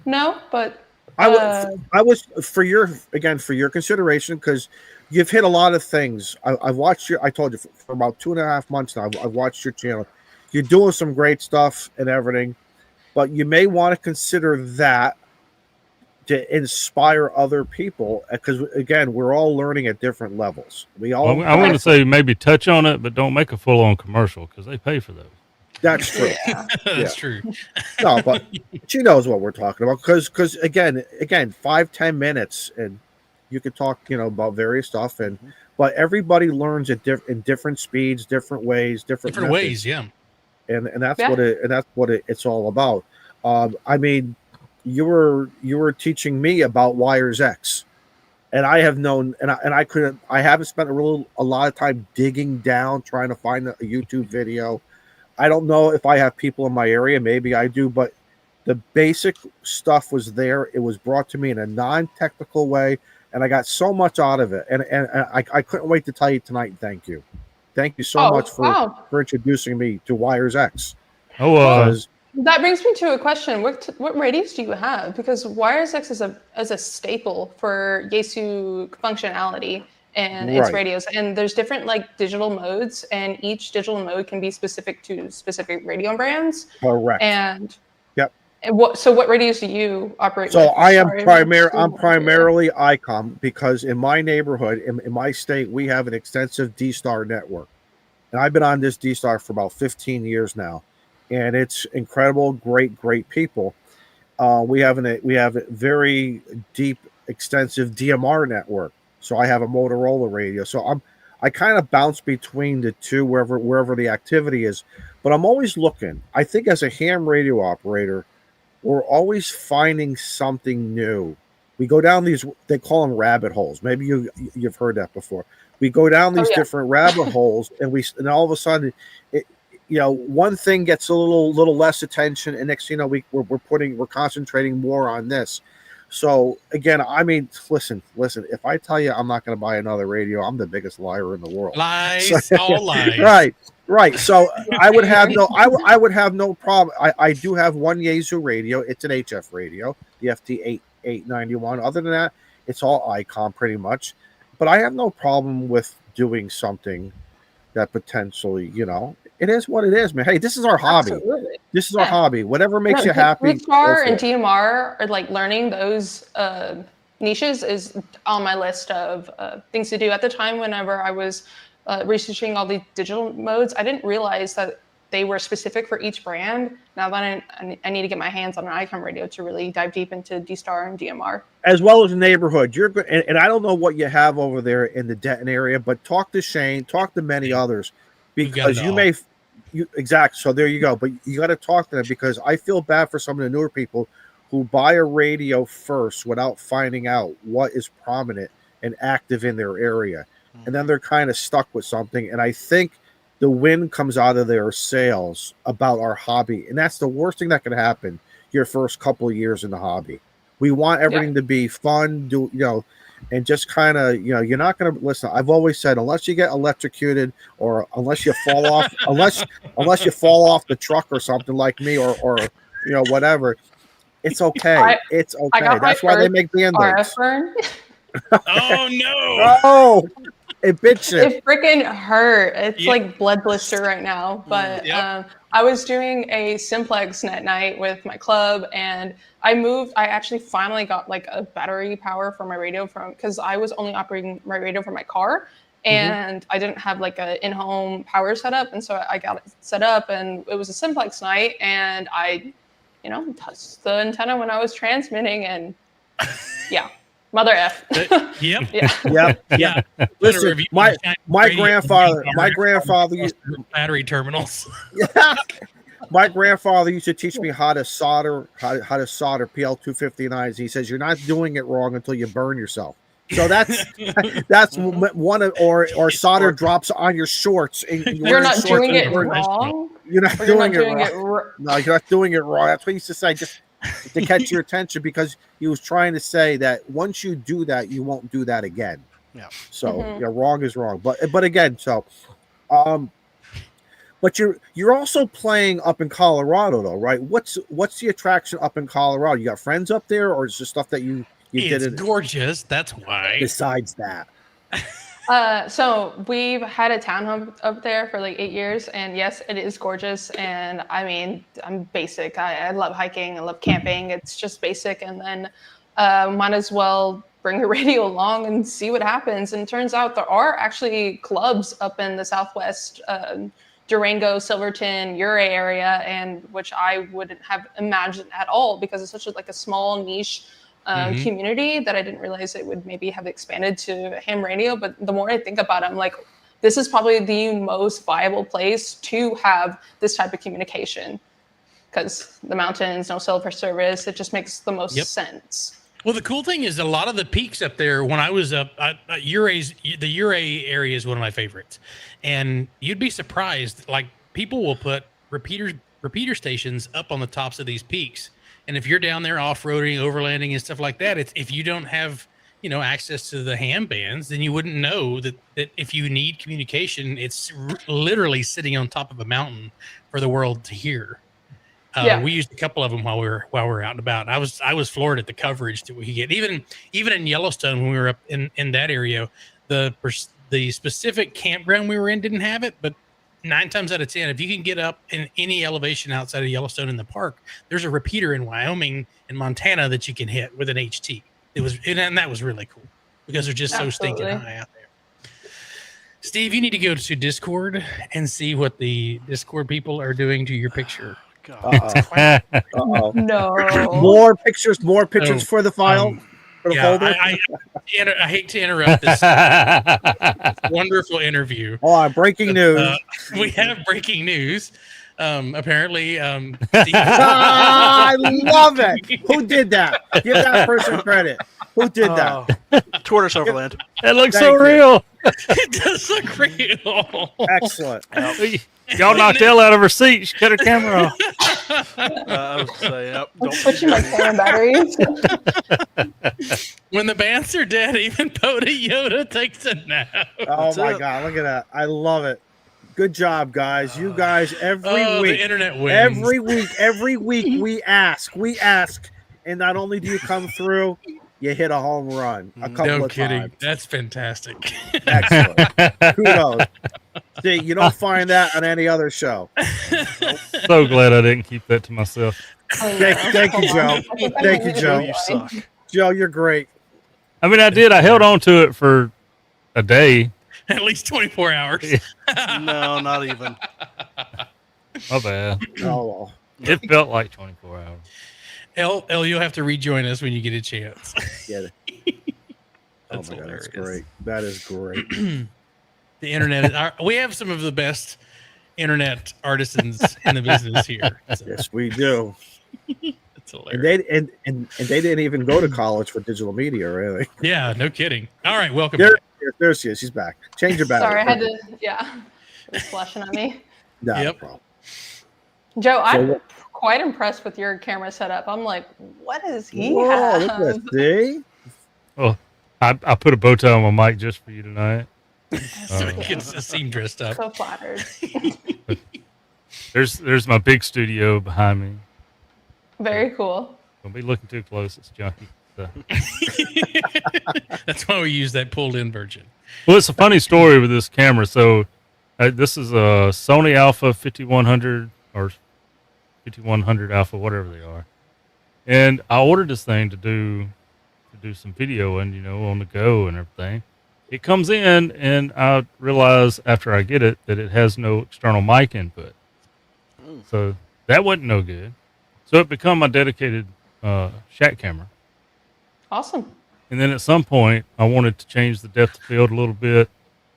Speaker 5: no, but
Speaker 2: I was for your consideration, because you've hit a lot of things. I've watched your. I told you for about 2.5 months now. I've watched your channel. You're doing some great stuff and everything, but you may want to consider that to inspire other people, because again, we're all learning at different levels. We all.
Speaker 3: Well, I want to say maybe touch on it, but don't make a full-on commercial because they pay for those.
Speaker 2: That's true.
Speaker 5: yeah.
Speaker 1: That's true.
Speaker 2: No, but she knows what we're talking about, because again 5-10 minutes and you could talk about various stuff, and but everybody learns at in different speeds, different ways, different
Speaker 1: ways.
Speaker 2: methods.
Speaker 1: Yeah.
Speaker 2: And that's what it's all about. I mean, you were teaching me about Wires X, and I have known, and I haven't spent a lot of time digging down trying to find a YouTube video. I don't know if I have people in my area. Maybe I do, but the basic stuff was there. It was brought to me in a non-technical way, and I got so much out of it. And I couldn't wait to tell you tonight. Thank you so much for introducing me to Wires X.
Speaker 5: That brings me to a question. What radios do you have? Because Wires X is a staple for Yaesu functionality and its radios, and there's different like digital modes, and each digital mode can be specific to specific radio brands.
Speaker 2: Correct.
Speaker 5: And
Speaker 2: yep.
Speaker 5: And what radios do you operate?
Speaker 2: So
Speaker 5: with?
Speaker 2: I'm primarily ICOM, because in my neighborhood, in my state, we have an extensive D-Star network, and I've been on this D-Star for about 15 years now, and it's incredible, great people. We have a very deep, extensive DMR network. So I have a Motorola radio. So I kind of bounce between the two wherever the activity is, but I'm always looking. I think as a ham radio operator, we're always finding something new. We go down these, they call them rabbit holes. Maybe you've heard that before. We go down these different rabbit holes, and all of a sudden, one thing gets a little less attention, and next thing you know, we're concentrating more on this. So again, I mean, listen. If I tell you I'm not going to buy another radio, I'm the biggest liar in the world.
Speaker 1: Lies, all lies.
Speaker 2: Right. So I would have no problem. I do have one Yaesu radio. It's an HF radio, the FT891. Other than that, it's all ICOM pretty much. But I have no problem with doing something that potentially, it is what it is, man. Hey, this is our hobby.
Speaker 5: Absolutely.
Speaker 2: This is our hobby. Whatever makes you happy.
Speaker 5: DSR and DMR, or like learning those niches, is on my list of things to do. At the time, whenever I was researching all the digital modes, I didn't realize that they were specific for each brand. Now that I need to get my hands on an ICOM radio to really dive deep into D-Star and DMR. As
Speaker 2: well as neighborhood. You're good, and I don't know what you have over there in the Denton area, but talk to Shane, talk to many others, because exactly. So there you go. But you got to talk to them, because I feel bad for some of the newer people who buy a radio first without finding out what is prominent and active in their area. And then they're kind of stuck with something. And I think the wind comes out of their sails about our hobby. And that's the worst thing that could happen your first couple of years in the hobby. We want everything to be fun, and just kind of, you're not going to listen. I've always said, unless you get electrocuted, or unless you fall off, unless you fall off the truck or something like me, or whatever, it's okay. It's okay. That's why they make Band-Aids.
Speaker 1: Oh no!
Speaker 2: Oh, it bits you.
Speaker 5: It freaking hurt. It's like blood blister right now. But I was doing a simplex net night with my club, and I actually finally got like a battery power for my radio because I was only operating my radio from my car, and I didn't have like an in-home power setup. And so I got it set up, and it was a simplex night, and I touched the antenna when I was transmitting, and Yeah. Mother F.
Speaker 1: Yep.
Speaker 5: Yeah.
Speaker 1: Yeah.
Speaker 2: Listen,
Speaker 1: Review
Speaker 2: my
Speaker 1: radio
Speaker 2: grandfather,
Speaker 1: battery terminals.
Speaker 2: my grandfather used to teach me how to solder, how to solder PL259s. He says you're not doing it wrong until you burn yourself. So that's one of, or solder drops on your shorts. And
Speaker 5: You're not doing it wrong.
Speaker 2: You're not doing it wrong. No, you're not doing it wrong. That's what he used to say, just to catch your attention, because he was trying to say that once you do that, you won't do that again.
Speaker 4: Yeah.
Speaker 2: So wrong is wrong. But again, so but you're also playing up in Colorado though, right? What's the attraction up in Colorado? You got friends up there, or is it stuff that you did?
Speaker 1: It's gorgeous. That's why.
Speaker 2: Besides that.
Speaker 5: So we've had a townhome up there for like 8 years, and yes, it is gorgeous. And I mean, I'm basic. I love hiking. I love camping. It's just basic. And then might as well bring your radio along and see what happens. And it turns out there are actually clubs up in the Southwest, Durango, Silverton, Uray area, and which I wouldn't have imagined at all, because it's such a small niche community that I didn't realize it would maybe have expanded to ham radio. But the more I think about it, I'm like, this is probably the most viable place to have this type of communication, because the mountains, no cell phone service, it just makes the most sense.
Speaker 1: Well, the cool thing is a lot of the peaks up there, when I was up, the Uray area is one of my favorites. And you'd be surprised, like people will put repeater stations up on the tops of these peaks. And if you're down there off-roading, overlanding and stuff like that, if you don't have, access to the ham bands, then you wouldn't know that if you need communication, it's literally sitting on top of a mountain for the world to hear. We used a couple of them while we were out and about. I was floored at the coverage that we could get. Even in Yellowstone, when we were up in that area, the specific campground we were in didn't have it, but 9 times out of 10, if you can get up in any elevation outside of Yellowstone in the park, there's a repeater in Wyoming and Montana that you can hit with an HT. And that was really cool, because they're just so stinking high out there. Steve, you need to go to Discord and see what the Discord people are doing to your picture.
Speaker 5: No.
Speaker 2: More pictures for the file. For the folder.
Speaker 1: I hate to interrupt this wonderful interview.
Speaker 2: Breaking news.
Speaker 1: We have breaking news. Apparently,
Speaker 2: I love it. Who did that? Give that person credit. Who did that?
Speaker 4: Tortoise Overland.
Speaker 3: That looks so real.
Speaker 1: It does look real.
Speaker 2: Excellent.
Speaker 3: Y'all knocked Elle out of her seat. She cut her camera off.
Speaker 4: I would say,
Speaker 5: Don't switching my camera batteries.
Speaker 1: When the bands are dead, even Poda Yoda takes a nap.
Speaker 2: Oh my God, look at that. I love it. Good job, guys. You guys, every week.
Speaker 1: The internet wins.
Speaker 2: Every week we ask. And not only do you come through, you hit a home run a couple of times.
Speaker 1: That's fantastic.
Speaker 2: Excellent. Kudos. See, you don't find that on any other show.
Speaker 3: So glad I didn't keep that to myself.
Speaker 2: Thank you, Joe. Thank you, Joe.
Speaker 4: You suck.
Speaker 2: Joe, you're great.
Speaker 3: I mean, I did. I held on to it for a day.
Speaker 1: At least 24 hours.
Speaker 4: No, not even.
Speaker 3: My bad.
Speaker 2: Oh,
Speaker 3: It felt like 24 hours.
Speaker 1: Elle, you'll have to rejoin us when you get a chance.
Speaker 2: yeah.
Speaker 1: That's
Speaker 2: my God,
Speaker 1: hilarious.
Speaker 2: that's great. That is great.
Speaker 1: The internet. We have some of the best internet artisans in the business here. So
Speaker 2: Yes, we do.
Speaker 1: it's hilarious.
Speaker 2: And they didn't even go to college for digital media or anything.
Speaker 1: Yeah, no kidding. All right, welcome.
Speaker 2: There she is. She's back. Change your battery.
Speaker 5: Sorry, I had to. Yeah, it's flashing at me.
Speaker 2: No problem.
Speaker 5: Joe, I'm quite impressed with your camera setup. I'm like, what does he
Speaker 2: Whoa,
Speaker 5: have?
Speaker 2: look at that. See?
Speaker 3: Oh, I put a bow tie on my mic just for you tonight.
Speaker 1: So he gets the scene dressed up.
Speaker 5: So flattered.
Speaker 3: There's my big studio behind me.
Speaker 5: Very cool.
Speaker 3: Don't be looking too close. It's junky. So.
Speaker 1: That's why we use that pulled-in version.
Speaker 3: Well, it's a funny story with this camera. So this is a Sony Alpha 5100 or 5100 Alpha, whatever they are. And I ordered this thing to do some video and, on the go and everything. It comes in and I realize after I get it that it has no external mic input. So that wasn't no good. So it became my dedicated shack camera.
Speaker 5: Awesome.
Speaker 3: And then at some point, I wanted to change the depth of field a little bit,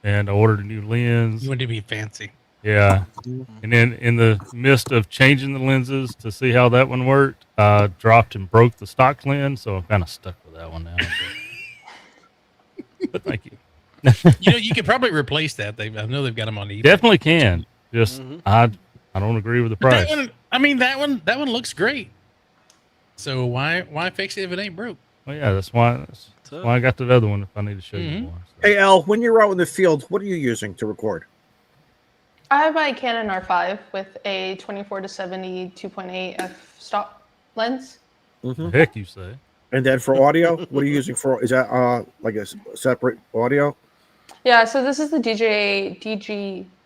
Speaker 3: and I ordered a new lens.
Speaker 1: You want to be fancy.
Speaker 3: Yeah. And then in the midst of changing the lenses to see how that one worked, I dropped and broke the stock lens, so I'm kind of stuck with that one now. But thank you.
Speaker 1: You could probably replace that. I know they've got them on eBay.
Speaker 3: Definitely can. Just I don't agree with the
Speaker 1: But
Speaker 3: price.
Speaker 1: that one looks great. So why fix it if it ain't broke?
Speaker 3: Well, yeah, that's why I got that other one if I need to show you more. So.
Speaker 2: Hey, Elle, when you're out in the field, what are you using to record?
Speaker 5: I have my Canon R5 with a 24-70 2.8 f stop lens.
Speaker 3: The heck you say?
Speaker 2: And then for audio, what are you using for? Is that like a separate audio?
Speaker 5: Yeah, so this is the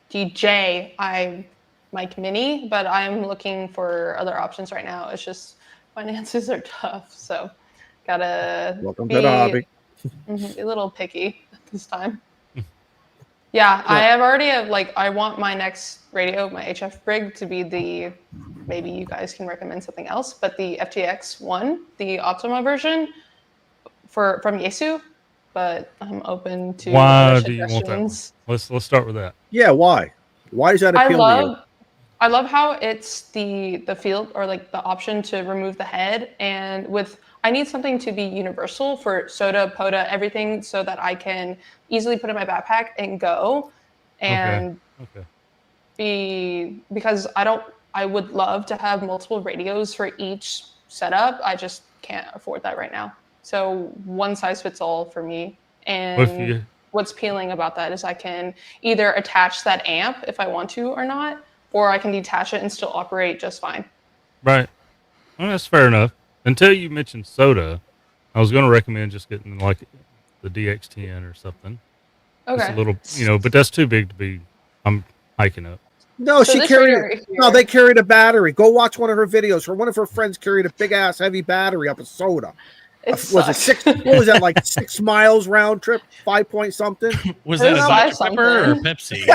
Speaker 5: DJI Mic Mini, but I'm looking for other options right now. It's just finances are tough, so gotta
Speaker 2: Welcome to the hobby.
Speaker 5: A little picky at this time. Yeah, I have already I want my next radio, my HF rig, to be maybe you guys can recommend something else, but the FTX one, the Optima version from Yaesu. But I'm open to
Speaker 3: Why
Speaker 5: other
Speaker 3: do you want that one?
Speaker 5: suggestions.
Speaker 3: Let's start with that.
Speaker 2: Yeah, why? Why does that appeal to you?
Speaker 5: I love how it's the field or like the option to remove the head, and I need something to be universal for SOTA, POTA, everything, so that I can easily put in my backpack and go, and because I would love to have multiple radios for each setup. I just can't afford that right now. So one size fits all for me. And what's appealing about that is I can either attach that amp if I want to or not, or I can detach it and still operate just fine.
Speaker 3: Right. Well, that's fair enough. Until you mentioned SOTA, I was going to recommend just getting like the DX10 or something.
Speaker 5: Okay.
Speaker 3: Just a little, but that's too big to be. I'm hiking up.
Speaker 2: No,
Speaker 5: So
Speaker 2: she carried. No, they carried a battery. Go watch one of her videos. One of her friends carried a big ass heavy battery up a SOTA. Was it 6? What was that, like 6 miles round trip? 5 point something?
Speaker 1: Was that a Dr. Pepper or Pepsi?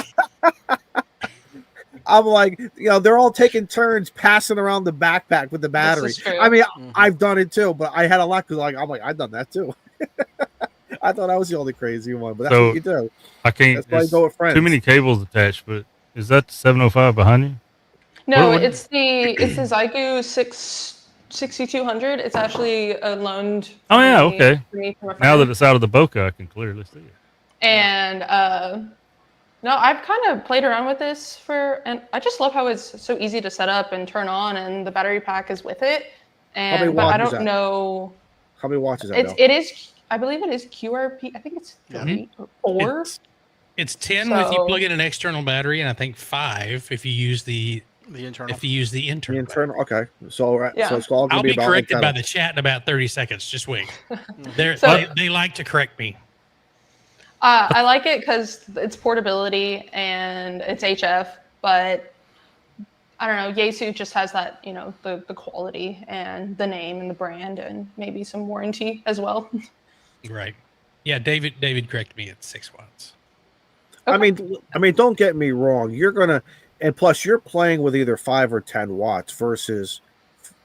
Speaker 2: I'm like, they're all taking turns passing around the backpack with the battery. I mean, I've done it too, but I had a lot because I've done that too. I thought I was the only crazy one, but that's what you do.
Speaker 3: I can't.
Speaker 2: That's why I go with friends.
Speaker 3: Too many cables attached, but is that the 705 behind you?
Speaker 5: No, it's the Zygo 6200. It's actually loaned.
Speaker 3: Oh yeah, okay. Now that it's out of the bokeh, I can clearly see it.
Speaker 5: And no, I've kind of played around with this and I just love how it's so easy to set up and turn on, and the battery pack is with it. And but I don't know
Speaker 2: how many watts is that.
Speaker 5: It is. I believe it is QRP. I think it's 3 or 4.
Speaker 1: It's 10 if you plug in an external battery, and I think 5 if you use the
Speaker 4: internal.
Speaker 1: If you use the internal.
Speaker 2: Okay. So it's all
Speaker 1: I'll be corrected by the chat in about 30 seconds. Just wait. They like to correct me.
Speaker 5: I like it because it's portability and it's HF, but I don't know. Yaesu just has that, the quality and the name and the brand and maybe some warranty as well.
Speaker 1: Right. Yeah. David corrected me at 6 watts.
Speaker 2: Okay. I mean, don't get me wrong. And plus you're playing with either 5 or 10 watts versus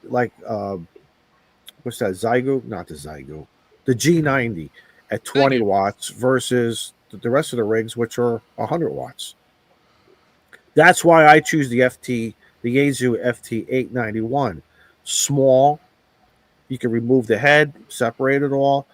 Speaker 2: like, what's that? Not the Zygo, the G90 at 20 watts versus the rest of the rigs, which are 100 watts. That's why I choose the Yaesu FT891. Small. You can remove the head, separate it all,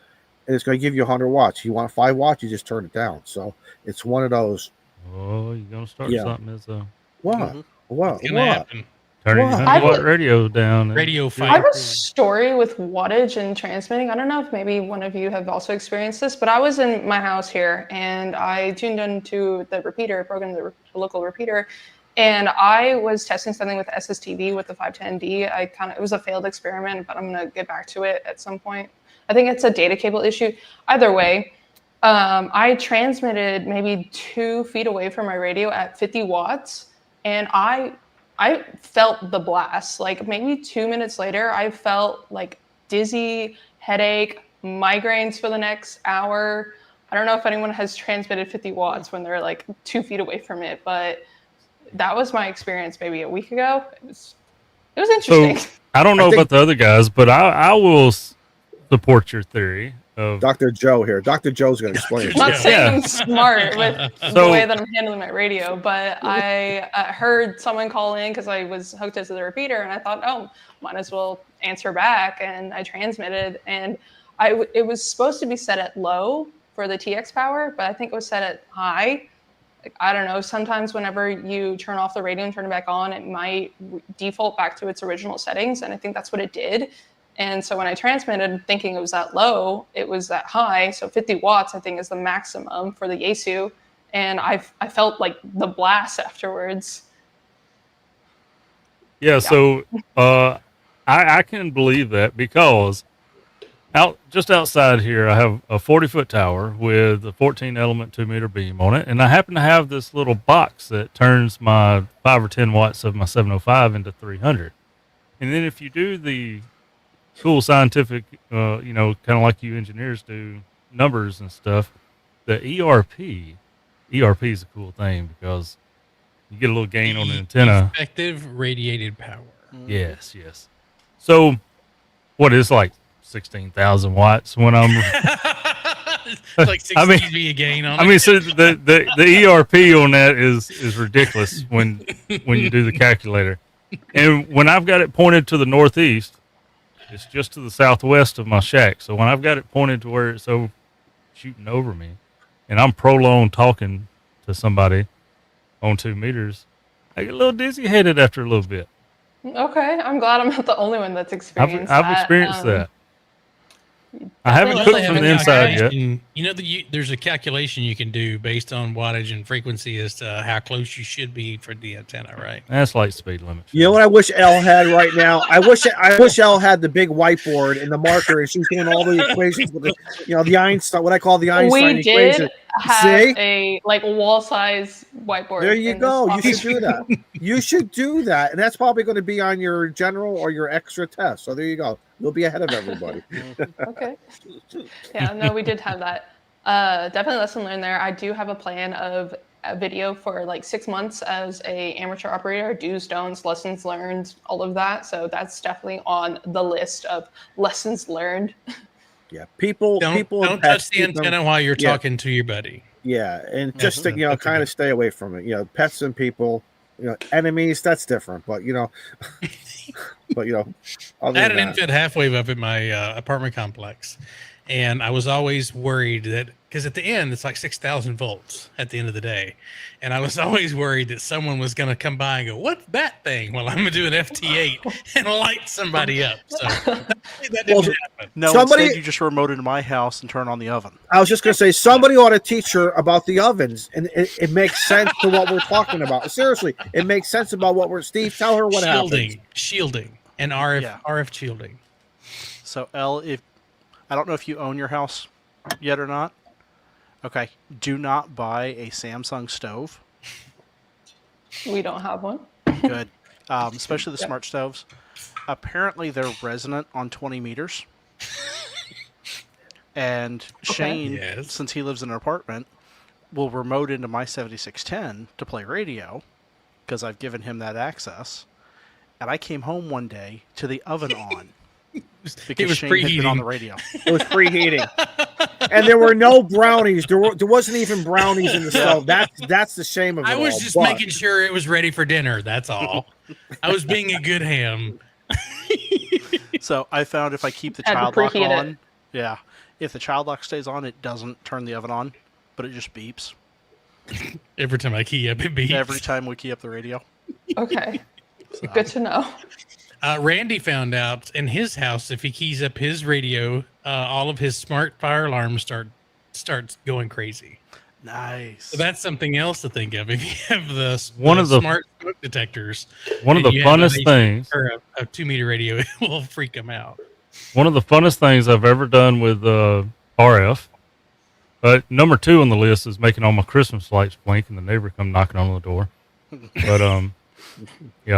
Speaker 2: and it's going to give you 100 watts. You want 5 watts, you just turn it down. So it's one of those.
Speaker 3: Oh, you're going to start something as a...
Speaker 2: What?
Speaker 1: Mm-hmm.
Speaker 2: What?
Speaker 1: Happen.
Speaker 3: Turning your 100-watt radio down.
Speaker 1: Radio fire.
Speaker 5: I have a story with wattage and transmitting. I don't know if maybe one of you have also experienced this, but I was in my house here and I tuned into the repeater, programmed the local repeater, and I was testing something with the SSTV with the 510D. It was a failed experiment, but I'm going to get back to it at some point. I think it's a data cable issue. Either way, I transmitted maybe 2 feet away from my radio at 50 watts, and I felt the blast. Like maybe 2 minutes later, I felt like dizzy, headache, migraines for the next hour. I don't know if anyone has transmitted 50 watts when they're like 2 feet away from it, but that was my experience maybe a week ago. It was interesting.
Speaker 3: So, I don't know about the other guys, but I will support your theory of
Speaker 2: Dr. Joe here. Dr. Joe's going to explain it.
Speaker 5: I'm not saying
Speaker 3: Yeah.
Speaker 5: I'm smart with the way that I'm handling my radio, but I heard someone call in because I was hooked into the repeater, and I thought, oh, might as well answer back, and I transmitted, and it was supposed to be set at low for the TX power, but I think it was set at high. Like, I don't know, sometimes whenever you turn off the radio and turn it back on, it might default back to its original settings, and I think that's what it did. And so when I transmitted thinking it was that low, it was that high. So 50 watts, I think, is the maximum for the Yaesu. And I felt like the blast afterwards.
Speaker 3: Yeah, so I can believe that because just outside here, I have a 40-foot tower with a 14-element 2-meter beam on it, and I happen to have this little box that turns my 5 or 10 watts of my 705 into 300. And then if you do the cool scientific, kind of like you engineers do, numbers and stuff, the ERP is a cool thing because you get a little gain on the antenna.
Speaker 1: Effective radiated power.
Speaker 3: Yes. So, what is like 16,000 watts when I'm?
Speaker 1: Like 60 dB a gain on it.
Speaker 3: I mean, so the ERP on that is ridiculous when you do the calculator, and when I've got it pointed to the northeast, it's just to the southwest of my shack. So when I've got it pointed to where it's shooting over me, and I'm prolonged talking to somebody on 2 meters, I get a little dizzy headed after a little bit.
Speaker 5: Okay, I'm glad I'm not the only one that's experienced that.
Speaker 3: I've experienced that. I haven't
Speaker 5: Well,
Speaker 3: cooked
Speaker 5: they
Speaker 3: from
Speaker 5: have
Speaker 3: the
Speaker 5: a
Speaker 3: inside yet.
Speaker 1: You know, there's a calculation you can do based on wattage and frequency as to how close you should be for the antenna, right?
Speaker 3: That's like speed limit.
Speaker 2: You know what I wish Elle had right now? I wish Elle had the big whiteboard and the marker, and she's doing all the equations with the Einstein, what I call the Einstein equation.
Speaker 5: We did have a wall size whiteboard.
Speaker 2: There you go. You should do that. You should do that, and that's probably going to be on your general or your extra test. So there you go. You'll be ahead of everybody.
Speaker 5: Okay. Yeah, no, we did have that. Definitely lesson learned there. I do have a plan of a video for like 6 months as a amateur operator, do's, don'ts, lessons learned, all of that. So that's definitely on the list of lessons learned.
Speaker 2: Yeah, people
Speaker 1: don't touch the antenna while you're talking to your buddy.
Speaker 2: Yeah, and just to kind of stay away from it. Pets and people, enemies, that's different. But I
Speaker 1: had an infant half wave up in my apartment complex, and I was always worried that because at the end it's like 6,000 volts at the end of the day, and I was always worried that someone was going to come by and go, "What's that thing?" While I'm doing FT8 and light somebody up. So that didn't happen.
Speaker 4: No, instead you just remote into my house and turn on the oven.
Speaker 2: I was just going to say somebody ought to teach her about the ovens, and it makes sense to what we're talking about. Seriously, it makes sense about what we're. Steve, tell her what happened.
Speaker 1: Shielding. And RF shielding.
Speaker 4: So Elle, I don't know if you own your house yet or not. Okay, do not buy a Samsung stove.
Speaker 5: We don't have one.
Speaker 4: Good, especially the smart stoves. Apparently, they're resonant on 20 meters. And Shane, since he lives in an apartment, will remote into my 7610 to play radio because I've given him that access. And I came home one day to the oven on because Shane had been on the radio.
Speaker 2: It was preheating, and there were no brownies. There wasn't even brownies in the stove. That's the shame of it.
Speaker 1: I was just making sure it was ready for dinner. That's all. I was being a good ham.
Speaker 4: So I found if I keep the child lock on, if the child lock stays on, it doesn't turn the oven on, but it just beeps.
Speaker 1: Every time I key up, it beeps.
Speaker 4: Every time we key up the radio.
Speaker 5: Okay. Good to know.
Speaker 1: Randy found out in his house if he keys up his radio, all of his smart fire alarms starts going crazy.
Speaker 4: Nice.
Speaker 1: So that's something else to think of. If you have the smart smoke detectors,
Speaker 3: one of the funnest things,
Speaker 1: or a 2-meter radio, it will freak them out.
Speaker 3: One of the funnest things I've ever done with RF. But number 2 on the list is making all my Christmas lights blink, and the neighbor come knocking on the door. But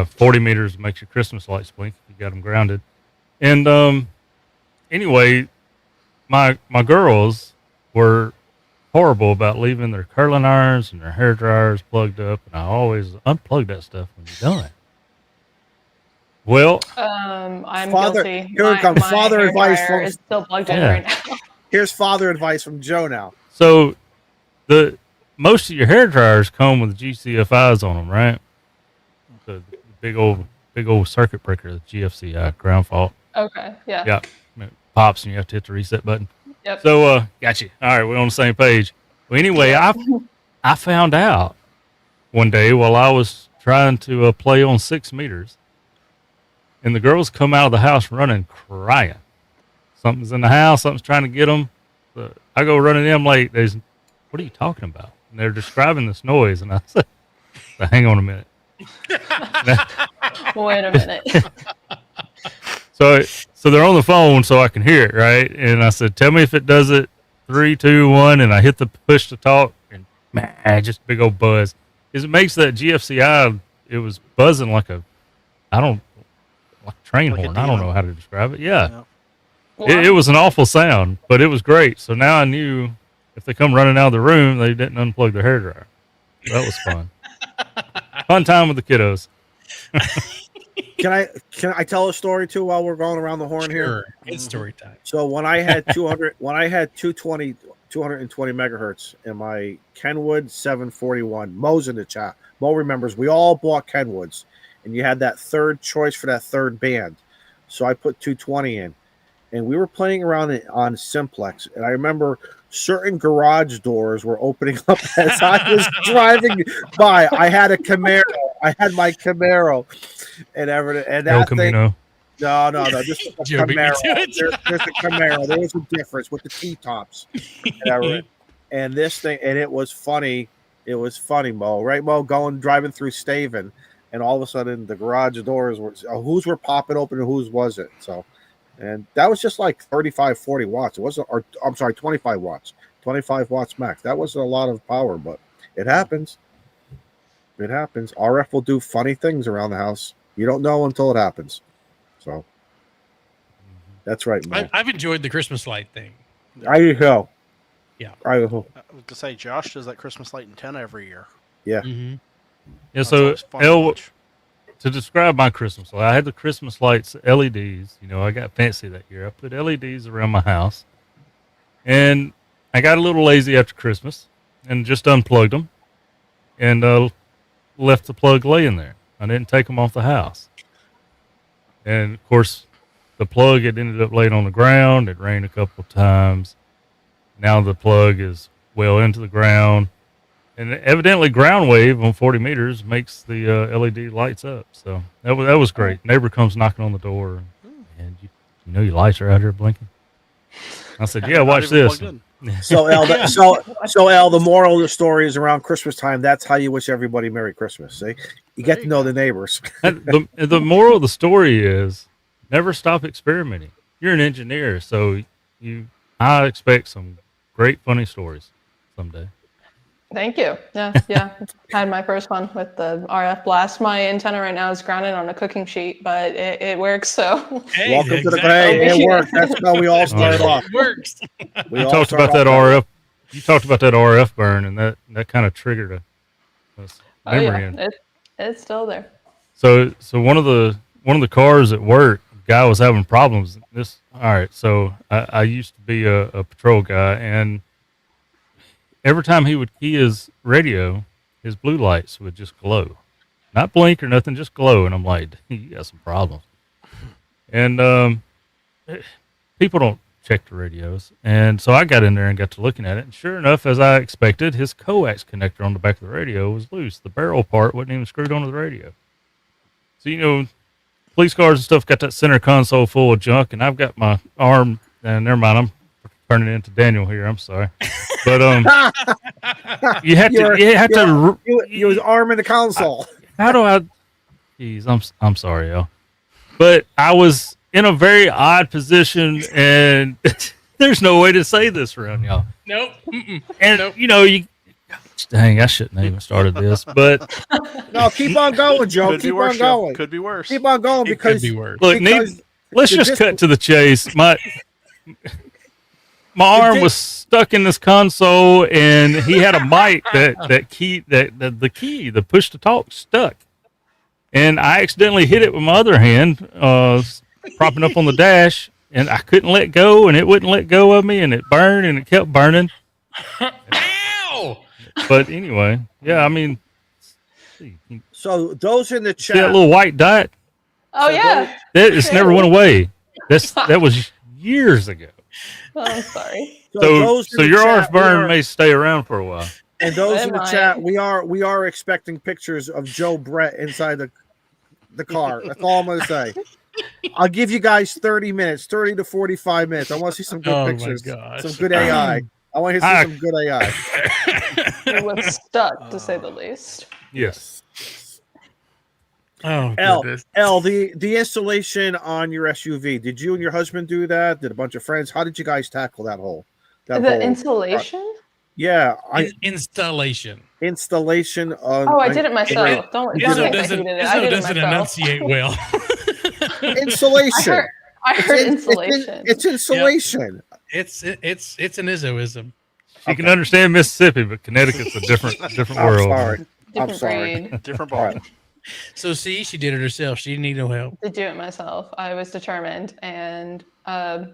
Speaker 3: 40 meters makes your Christmas lights blink if you got them grounded. And anyway, my girls were horrible about leaving their curling irons and their hair dryers plugged up, and I always unplug that stuff when you're done. Well,
Speaker 5: I'm
Speaker 2: Father-
Speaker 5: guilty.
Speaker 2: here it comes. Father
Speaker 5: hair
Speaker 2: advice
Speaker 5: dryer
Speaker 2: from-
Speaker 5: is still plugged in
Speaker 3: Yeah.
Speaker 5: right now.
Speaker 2: Here's father advice from Joe now.
Speaker 3: So the most of your hair dryers come with GCFIs on them, right? The big old circuit breaker, the GFCI, ground fault.
Speaker 5: Okay. Yeah.
Speaker 3: Yeah, it pops and you have to hit the reset button.
Speaker 5: Yep.
Speaker 3: So got you. All right, we're on the same page. Well, anyway, I found out one day while I was trying to play on 6 meters, and the girls come out of the house running, crying. Something's in the house. Something's trying to get them. I go running in late. What are you talking about? And they're describing this noise, and I said, "Hang on a minute."
Speaker 5: Wait a minute.
Speaker 3: So they're on the phone, so I can hear it, right? And I said, "Tell me if it does it. 3, 2, 1," and I hit the push to talk, and man, just a big old buzz. Because it makes that GFCI. It was buzzing like a train
Speaker 4: Like a
Speaker 3: horn. I don't
Speaker 4: demon.
Speaker 3: know how to describe it. Yeah.
Speaker 4: Yep.
Speaker 3: It was an awful sound, but it was great. So now I knew if they come running out of the room, they didn't unplug their hairdryer. That was fun. Fun time with the kiddos.
Speaker 2: Can I tell a story too while we're going around the horn here?
Speaker 1: Sure. It's story time.
Speaker 2: So when I had 220 megahertz in my Kenwood 741, Mo's in the chat. Mo remembers we all bought Kenwoods, and you had that third choice for that third band. So I put 220 in, and we were playing around on Simplex, and I remember certain garage doors were opening up as I was driving by. I had a Camaro. I had my Camaro and everything. And
Speaker 3: El
Speaker 2: that thing.
Speaker 3: Camino.
Speaker 2: No. Just a
Speaker 1: Joe beat me
Speaker 2: Camaro.
Speaker 1: to it.
Speaker 2: There's a Camaro. There was a difference with the T-tops. And everything. And this thing, and it was funny. It was funny, Mo. Right, Mo? Driving through Staven, and all of a sudden the garage doors whose were popping open and whose wasn't. So, and that was just like 35, 40 watts. It wasn't, or I'm sorry, 25 watts. 25 watts max. That wasn't a lot of power, but it happens. It happens. RF will do funny things around the house. You don't know until it happens. So that's right, Mo.
Speaker 1: I've enjoyed the Christmas light thing.
Speaker 2: I go.
Speaker 1: Yeah.
Speaker 2: I go.
Speaker 4: I was gonna say Josh does that Christmas light antenna every year.
Speaker 2: Yeah.
Speaker 1: Mm-hmm.
Speaker 3: Yeah,
Speaker 4: That's
Speaker 3: so
Speaker 4: always fun to watch.
Speaker 3: to describe my Christmas light, I had the Christmas lights, LEDs. You know, I got fancy that year. I put LEDs around my house. And I got a little lazy after Christmas and just unplugged them and left the plug laying there. I didn't take them off the house. And, of course, the plug, it ended up laying on the ground. It rained a couple of times. Now the plug is well into the ground. And evidently ground wave on 40 meters makes the LED lights up. So that was great. Neighbor comes knocking on the door. And you know your lights are out here blinking? I said, yeah,
Speaker 4: Not
Speaker 3: watch
Speaker 4: even
Speaker 3: this.
Speaker 4: plugged in.
Speaker 2: So L, so L, the moral of the story is around Christmas time. That's how you wish everybody Merry Christmas. See, you get to know the neighbors.
Speaker 3: The moral of the story is never stop experimenting. You're an engineer, so I expect some great funny stories someday.
Speaker 5: Thank you. Yeah. I had my first one with the RF blast. My antenna right now is grounded on a cooking sheet, but it works. So
Speaker 1: Hey,
Speaker 2: Welcome to the
Speaker 1: exactly.
Speaker 2: Hey, it worked. That's how we all start
Speaker 3: yeah.
Speaker 2: off.
Speaker 1: It works.
Speaker 2: We
Speaker 3: You
Speaker 2: all
Speaker 3: talked
Speaker 2: start
Speaker 3: about that
Speaker 2: off
Speaker 3: RF. You talked about that RF burn, and that kind of triggered a memory. in.
Speaker 5: It's still there.
Speaker 3: So one of the cars at work, guy was having problems. All right. So I used to be a patrol guy, and every time he would key his radio, his blue lights would just glow, not blink or nothing, just glow. And I'm like, you got some problems. And people don't check the radios, and so I got in there and got to looking at it. And sure enough, as I expected, his coax connector on the back of the radio was loose. The barrel part wasn't even screwed onto the radio. So police cars and stuff got that center console full of junk, and I've got my arm. And never mind, I'm turning it into Daniel here. I'm sorry, but you have to.
Speaker 2: You was arming the console.
Speaker 3: How do I? Jeez, I'm sorry, y'all. But I was in a very odd position, and there's no way to say this around y'all.
Speaker 1: Nope. Mm-mm.
Speaker 3: And
Speaker 1: Nope.
Speaker 3: dang, I shouldn't have even started this. But
Speaker 2: No, keep on going, Joe.
Speaker 4: Could be
Speaker 2: Keep
Speaker 4: worse.
Speaker 2: on
Speaker 4: Joe.
Speaker 2: going.
Speaker 4: Could be worse.
Speaker 2: Keep on going
Speaker 1: It
Speaker 2: because
Speaker 1: could be worse.
Speaker 3: look,
Speaker 2: because
Speaker 3: let's
Speaker 2: the
Speaker 3: just
Speaker 2: dis-
Speaker 3: cut to the chase. My arm was stuck in this console, and he had a mic the key, the push to talk stuck. And I accidentally hit it with my other hand, propping up on the dash, and I couldn't let go, and it wouldn't let go of me, and it burned, and it kept burning.
Speaker 1: Ow!
Speaker 3: But anyway, yeah, I mean,
Speaker 2: So those in the
Speaker 3: see that
Speaker 2: chat,
Speaker 3: little white dot?
Speaker 5: Oh
Speaker 2: So
Speaker 5: yeah.
Speaker 3: It's never went away. That was years ago.
Speaker 5: Oh, I'm sorry.
Speaker 2: those in
Speaker 3: So
Speaker 2: the
Speaker 3: your arse
Speaker 2: chat,
Speaker 3: burn may stay around for a while.
Speaker 2: and those
Speaker 5: It
Speaker 2: in the
Speaker 5: might.
Speaker 2: chat, we are expecting pictures of Joe Brett inside the car. That's all I'm going to say. I'll give you guys 30 minutes, 30 to 45 minutes. I want to see some good
Speaker 1: Oh, my
Speaker 2: pictures,
Speaker 1: gosh.
Speaker 2: some good AI. I want to see some good AI.
Speaker 5: It was stuck, to say the least.
Speaker 3: Yes.
Speaker 1: Oh,
Speaker 2: Elle,
Speaker 1: goodness.
Speaker 2: the installation on your SUV. Did you and your husband do that? Did a bunch of friends? How did you guys tackle that whole?
Speaker 5: The insulation?
Speaker 2: Yeah,
Speaker 1: Installation.
Speaker 2: installation.
Speaker 5: Oh, I did it myself. Don't
Speaker 2: You did
Speaker 5: think
Speaker 2: it.
Speaker 5: I did it. I did it
Speaker 1: doesn't
Speaker 5: myself.
Speaker 1: enunciate well.
Speaker 2: Insulation.
Speaker 5: I heard insulation.
Speaker 2: It's insulation.
Speaker 1: It's an Izzoism.
Speaker 3: You can understand Mississippi, but Connecticut's a different
Speaker 2: I'm
Speaker 3: world.
Speaker 2: sorry.
Speaker 5: Different
Speaker 2: I'm sorry.
Speaker 5: breed.
Speaker 4: Different
Speaker 2: All
Speaker 4: ball.
Speaker 2: right.
Speaker 1: So see, she did it herself. She didn't need no help.
Speaker 5: To do it myself. I was determined, and I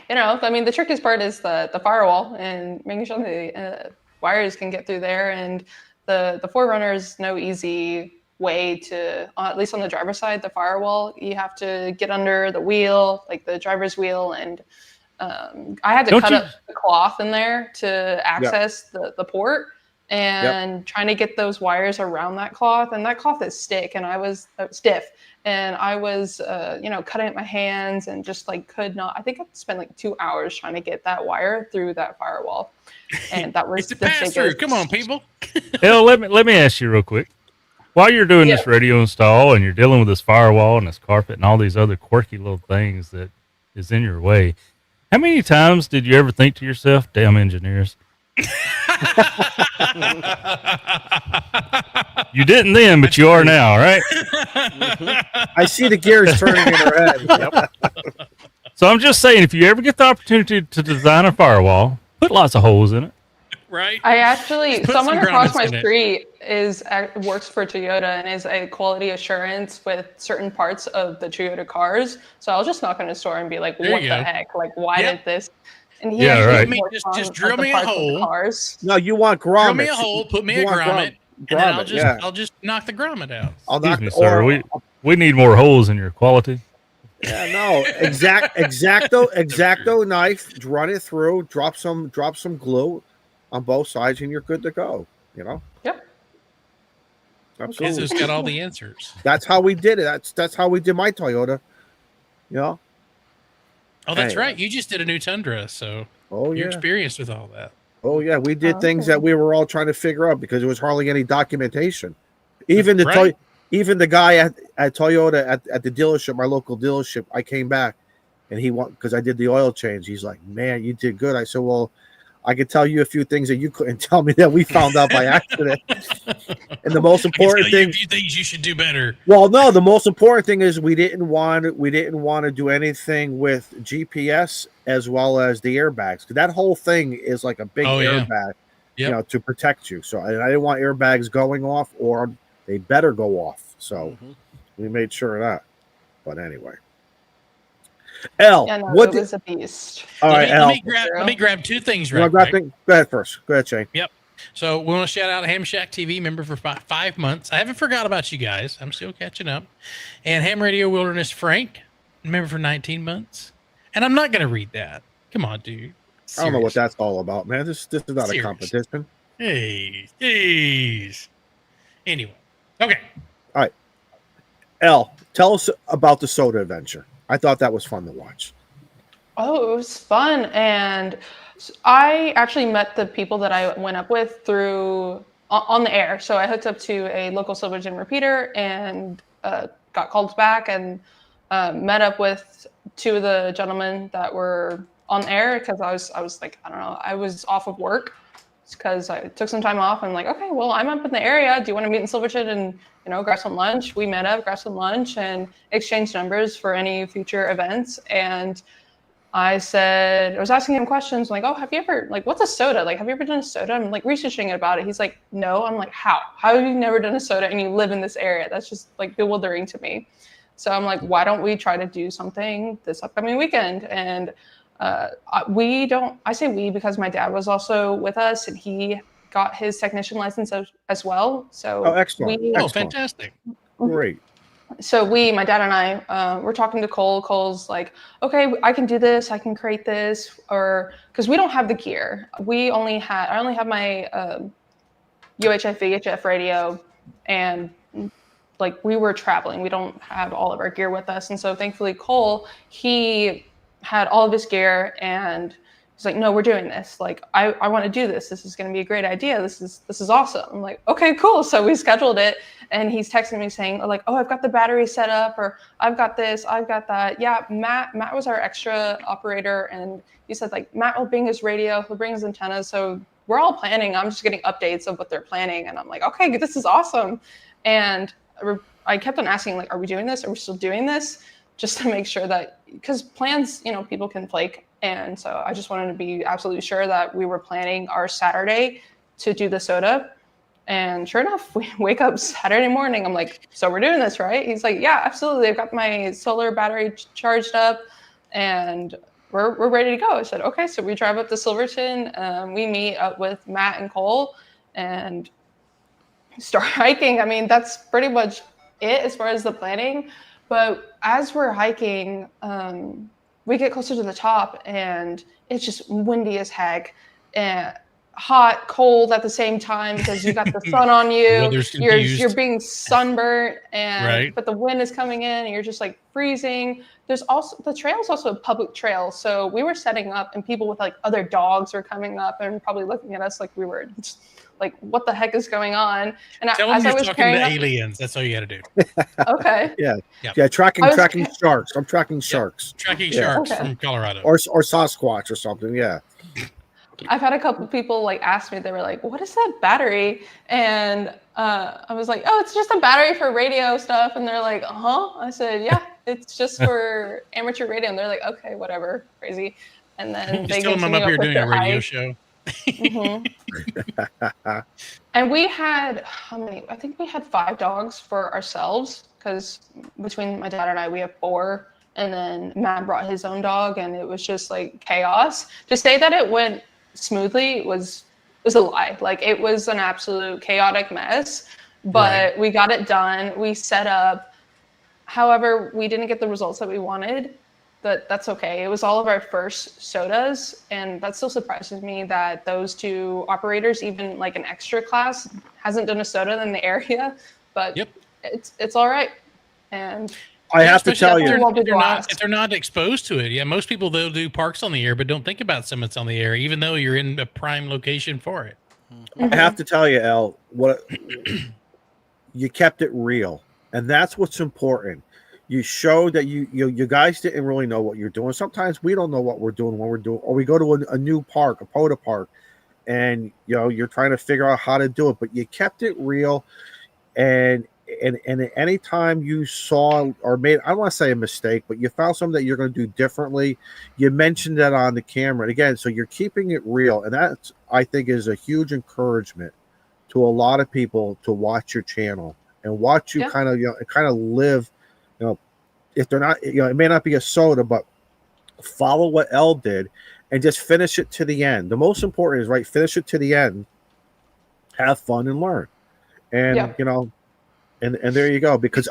Speaker 5: mean, the trickiest part is the firewall and making sure the wires can get through there. And the Forerunner is no easy way to, at least on the driver's side, the firewall. You have to get under the wheel, like the driver's wheel, and I had to cut up the cloth in there to access the port. And trying to get those wires around that cloth, and that cloth is stiff, and I was cutting at my hands and just like could not. I think I spent like 2 hours trying to get that wire through that firewall, and that was
Speaker 1: It's a pass through. Come on, people.
Speaker 3: Elle, let me ask you real quick. While you're doing this radio install and you're dealing with this firewall and this carpet and all these other quirky little things that is in your way, how many times did you ever think to yourself, "Damn engineers"? You didn't then, but you are now, right?
Speaker 2: I see the gears turning in her head.
Speaker 3: So I'm just saying, if you ever get the opportunity to design a firewall, put lots of holes in it.
Speaker 1: Right?
Speaker 5: I actually,
Speaker 1: Put
Speaker 5: someone
Speaker 1: some
Speaker 5: across
Speaker 1: grommets
Speaker 5: my
Speaker 1: in it.
Speaker 5: street works for Toyota and is a quality assurance with certain parts of the Toyota cars. So I'll just knock on his door and be like,
Speaker 1: There
Speaker 5: "What
Speaker 1: you
Speaker 5: the
Speaker 1: go.
Speaker 5: heck? Like, why did this?" And he
Speaker 3: Yeah,
Speaker 5: actually
Speaker 3: right.
Speaker 5: works
Speaker 1: Just
Speaker 5: on,
Speaker 1: drill
Speaker 5: like, the
Speaker 1: me a
Speaker 5: parts of the
Speaker 1: hole.
Speaker 5: cars.
Speaker 2: No, you want grommets.
Speaker 1: Drill me a hole, put me
Speaker 2: You
Speaker 1: a
Speaker 2: want
Speaker 1: grommet, and then
Speaker 2: grommet,
Speaker 1: I'll just knock the grommet out.
Speaker 2: I'll knock
Speaker 3: Excuse me, sir. We need more holes in your quality.
Speaker 2: Yeah, no, exacto knife. Run it through. Drop some glue on both sides, and you're good to go. You know.
Speaker 5: Yep.
Speaker 2: Absolutely.
Speaker 1: Izzo's got all the answers.
Speaker 2: That's how we did it. That's how we did my Toyota. You know.
Speaker 1: Oh, that's
Speaker 2: Anyway.
Speaker 1: right. You just did a new Tundra, so
Speaker 2: Oh
Speaker 1: you're
Speaker 2: yeah.
Speaker 1: experienced with all that.
Speaker 2: Oh yeah. We did things
Speaker 5: Okay.
Speaker 2: that we were all trying to figure out because there was hardly any documentation. Even the
Speaker 1: Right.
Speaker 2: even the guy at Toyota at the dealership, my local dealership, I came back and he because I did the oil change. He's like, "Man, you did good." I said, "Well, I could tell you a few things that you couldn't tell me that we found out by accident." And the most
Speaker 1: I can
Speaker 2: important
Speaker 1: tell you
Speaker 2: thing,
Speaker 1: a few things you should do better.
Speaker 2: well, no, the most important thing is we didn't want to do anything with GPS as well as the airbags, because that whole thing is like a big airbag, you know, to protect you. So I didn't want airbags going off, or they better go off. So we made sure of that. But anyway, Elle,
Speaker 5: Yeah, no,
Speaker 2: what
Speaker 5: it was a beast.
Speaker 2: all right, Elle,
Speaker 1: Let me grab two things
Speaker 2: you
Speaker 1: right
Speaker 2: want to grab
Speaker 1: quick.
Speaker 2: things? Go ahead first. Go ahead, Shane.
Speaker 1: Yep. So we want to shout out Ham Shack TV, member for 5 months. I haven't forgot about you guys. I'm still catching up. And Ham Radio Wilderness Frank, member for 19 months. And I'm not going to read that. Come on, dude.
Speaker 2: I don't know what that's all about, man. This is not a competition.
Speaker 1: Hey, jeez. Anyway, okay.
Speaker 2: All right, Elle, tell us about the SOTA adventure. I thought that was fun to watch.
Speaker 5: Oh, it was fun. And I actually met the people that I went up with through on the air. So I hooked up to a local Silverton repeater and got called back and met up with two of the gentlemen that were on air because I was like, I don't know, I was off of work because I took some time off. I'm like, okay, well, I'm up in the area. Do you want to meet in Silverton and, you know, grab some lunch? We met up, grabbed some lunch, and exchanged numbers for any future events. And I was asking him questions like, oh, have you ever, like, what's a SOTA? Like, have you ever done a SOTA? I'm like researching about it. He's like, no. I'm like, how? How have you never done a SOTA and you live in this area? That's just like bewildering to me. So I'm like, why don't we try to do something this upcoming weekend? And I say we because my dad was also with us and he got his technician license as well. So
Speaker 2: excellent.
Speaker 1: Fantastic.
Speaker 2: Great.
Speaker 5: So my dad and I, we're talking to Cole. Cole's like, okay, I can do this. I can create this, or because we don't have the gear. I only have my UHF, VHF radio, and like we were traveling. We don't have all of our gear with us, and so thankfully Cole, he had all of his gear, and he's like, no, we're doing this. Like, I want to do this. This is going to be a great idea. This is awesome. I'm like, okay, cool. So we scheduled it, and he's texting me saying like, oh, I've got the battery set up, or I've got this, I've got that. Yeah, Matt was our extra operator, and he said like Matt will bring his radio, he'll bring his antennas. So we're all planning. I'm just getting updates of what they're planning, and I'm like, okay, this is awesome. And I kept on asking like, are we doing this? Are we still doing this? Just to make sure that, because plans, people can flake. And so I just wanted to be absolutely sure that we were planning our Saturday to do the SOTA. And sure enough, we wake up Saturday morning. I'm like, so we're doing this, right? He's like, yeah, absolutely. I've got my solar battery charged up and we're ready to go. I said, okay. So we drive up to Silverton. We meet up with Matt and Cole and start hiking. I mean, that's pretty much it as far as the planning. But as we're hiking, we get closer to the top and it's just windy as heck and hot, cold at the same time because you got the sun on you. You're being sunburnt but the wind is coming in and you're just like freezing. There's also the trail is also a public trail. So we were setting up and people with like other dogs were coming up and probably looking at us like we were just, like, what the heck is going on? And
Speaker 1: tell them you're talking to aliens. That's all you got to do.
Speaker 5: Okay.
Speaker 2: Yeah. Tracking sharks. I'm tracking sharks.
Speaker 1: Tracking sharks from Colorado.
Speaker 2: Or Sasquatch or something. Yeah.
Speaker 5: I've had a couple people like ask me. They were like, "What is that battery?" And I was like, "Oh, it's just a battery for radio stuff." And they're like, "Uh-huh." I said, "Yeah, it's just for amateur radio." And they're like, "Okay, whatever, crazy." And then they
Speaker 1: tell them I'm up here doing a radio show.
Speaker 5: And we had how many? I think we had 5 dogs for ourselves because between my dad and I, we have 4. And then Matt brought his own dog, and it was just like chaos. To say that it went smoothly was a lie. Like it was an absolute chaotic mess, but we got it done. We set up. However, we didn't get the results that we wanted. But that's okay. It was all of our first SOTAs, and that still surprises me that those 2 operators, even like an extra class, hasn't done a SOTA in the area. But it's all right. And
Speaker 2: I have to tell you,
Speaker 1: if they're not exposed to it. Yeah, most people they'll do parks on the air, but don't think about summits on the air, even though you're in a prime location for it.
Speaker 2: I have to tell you, Elle, what you kept it real, and that's what's important. You showed that you guys didn't really know what you're doing. Sometimes we don't know what we're doing when we're doing, or we go to a new park, a POTA park, and you're trying to figure out how to do it, but you kept it real. And any time you saw or made, I don't want to say a mistake, but you found something that you're going to do differently, you mentioned that on the camera. And again, so you're keeping it real, and that I think is a huge encouragement to a lot of people to watch your channel and watch you kind of live. If they're not, it may not be a SOTA, but follow what Elle did and just finish it to the end. The most important is finish it to the end, have fun and learn. And and there you go. Because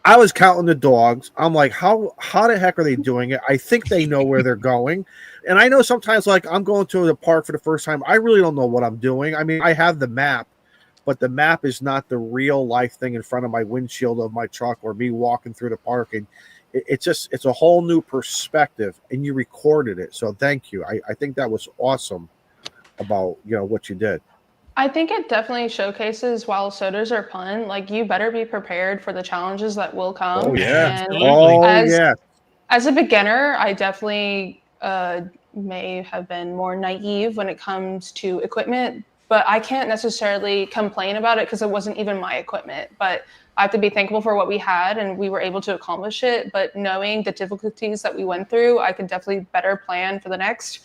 Speaker 2: I was counting the dogs. I'm like, how the heck are they doing it? I think they know where they're going. And I know sometimes like I'm going to the park for the first time. I really don't know what I'm doing. I mean, I have the map, but the map is not the real life thing in front of my windshield of my truck or me walking through the park. And it's a whole new perspective, and you recorded it. So thank you. I think that was awesome about, what you did.
Speaker 5: I think it definitely showcases while SOTAs are fun, like you better be prepared for the challenges that will come.
Speaker 2: Oh, yeah.
Speaker 5: And as a beginner, I definitely may have been more naive when it comes to equipment, but I can't necessarily complain about it because it wasn't even my equipment. But I have to be thankful for what we had, and we were able to accomplish it. But knowing the difficulties that we went through, I could definitely better plan for the next.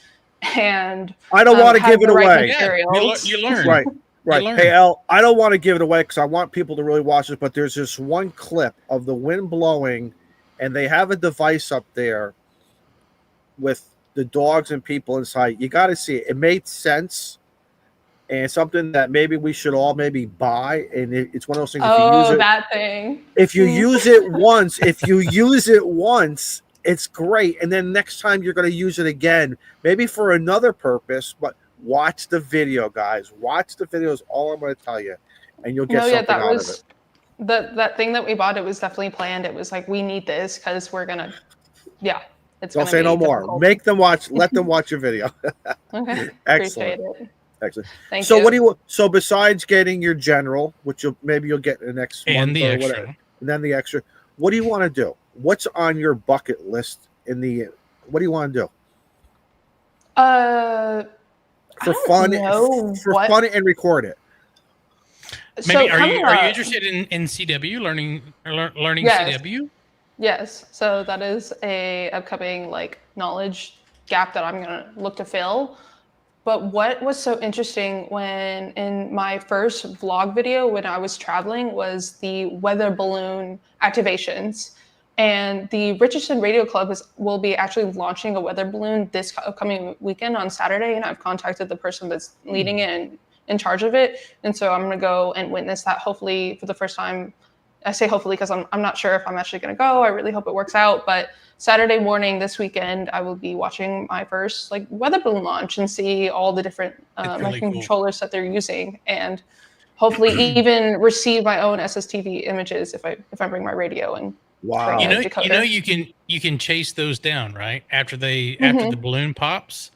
Speaker 5: And
Speaker 2: I don't want to give it away.
Speaker 1: You learn.
Speaker 2: Right. Right.
Speaker 1: learn.
Speaker 2: Hey, Al, I don't want to give it away because I want people to really watch this, but there's this one clip of the wind blowing, and they have a device up there with the dogs and people inside. You got to see it. It made sense, and something that maybe we should all maybe buy. And it's one of those things. If you use it,
Speaker 5: that thing.
Speaker 2: if you use it once, it's great. And then next time you're going to use it again, maybe for another purpose, but watch the video, guys. Watch the video is all I'm going to tell you, and you'll get something out of it.
Speaker 5: That thing that we bought. It was definitely planned. It was like, we need this because we're gonna, it's.
Speaker 2: Don't say no more. Make them watch. Let them watch your video.
Speaker 5: Okay.
Speaker 2: Excellent.
Speaker 5: Appreciate it.
Speaker 2: Excellent.
Speaker 5: Thank
Speaker 2: So
Speaker 5: you.
Speaker 2: what do you? So besides getting your general, which you'll get in the next
Speaker 1: And
Speaker 2: month
Speaker 1: the
Speaker 2: or
Speaker 1: extra.
Speaker 2: whatever, and then the extra, what do you want to do? What's on your bucket list what do you want to do? For fun and record it.
Speaker 1: Maybe are you interested in CW learning
Speaker 5: Yes.
Speaker 1: CW?
Speaker 5: Yes. So that is a upcoming knowledge gap that I'm gonna look to fill. But what was so interesting when in my first vlog video when I was traveling was the weather balloon activations. And the Richardson Radio Club will be actually launching a weather balloon this upcoming weekend on Saturday. And I've contacted the person that's leading it and in charge of it. And so I'm going to go and witness that hopefully for the first time. I say hopefully because I'm not sure if I'm actually going to go. I really hope it works out. But Saturday morning this weekend, I will be watching my first weather balloon launch and see all the different
Speaker 1: really cool.
Speaker 5: controllers that they're using, and hopefully even receive my own SSTV images if I bring my radio and.
Speaker 2: Wow.
Speaker 1: You can chase those down right after the balloon pops.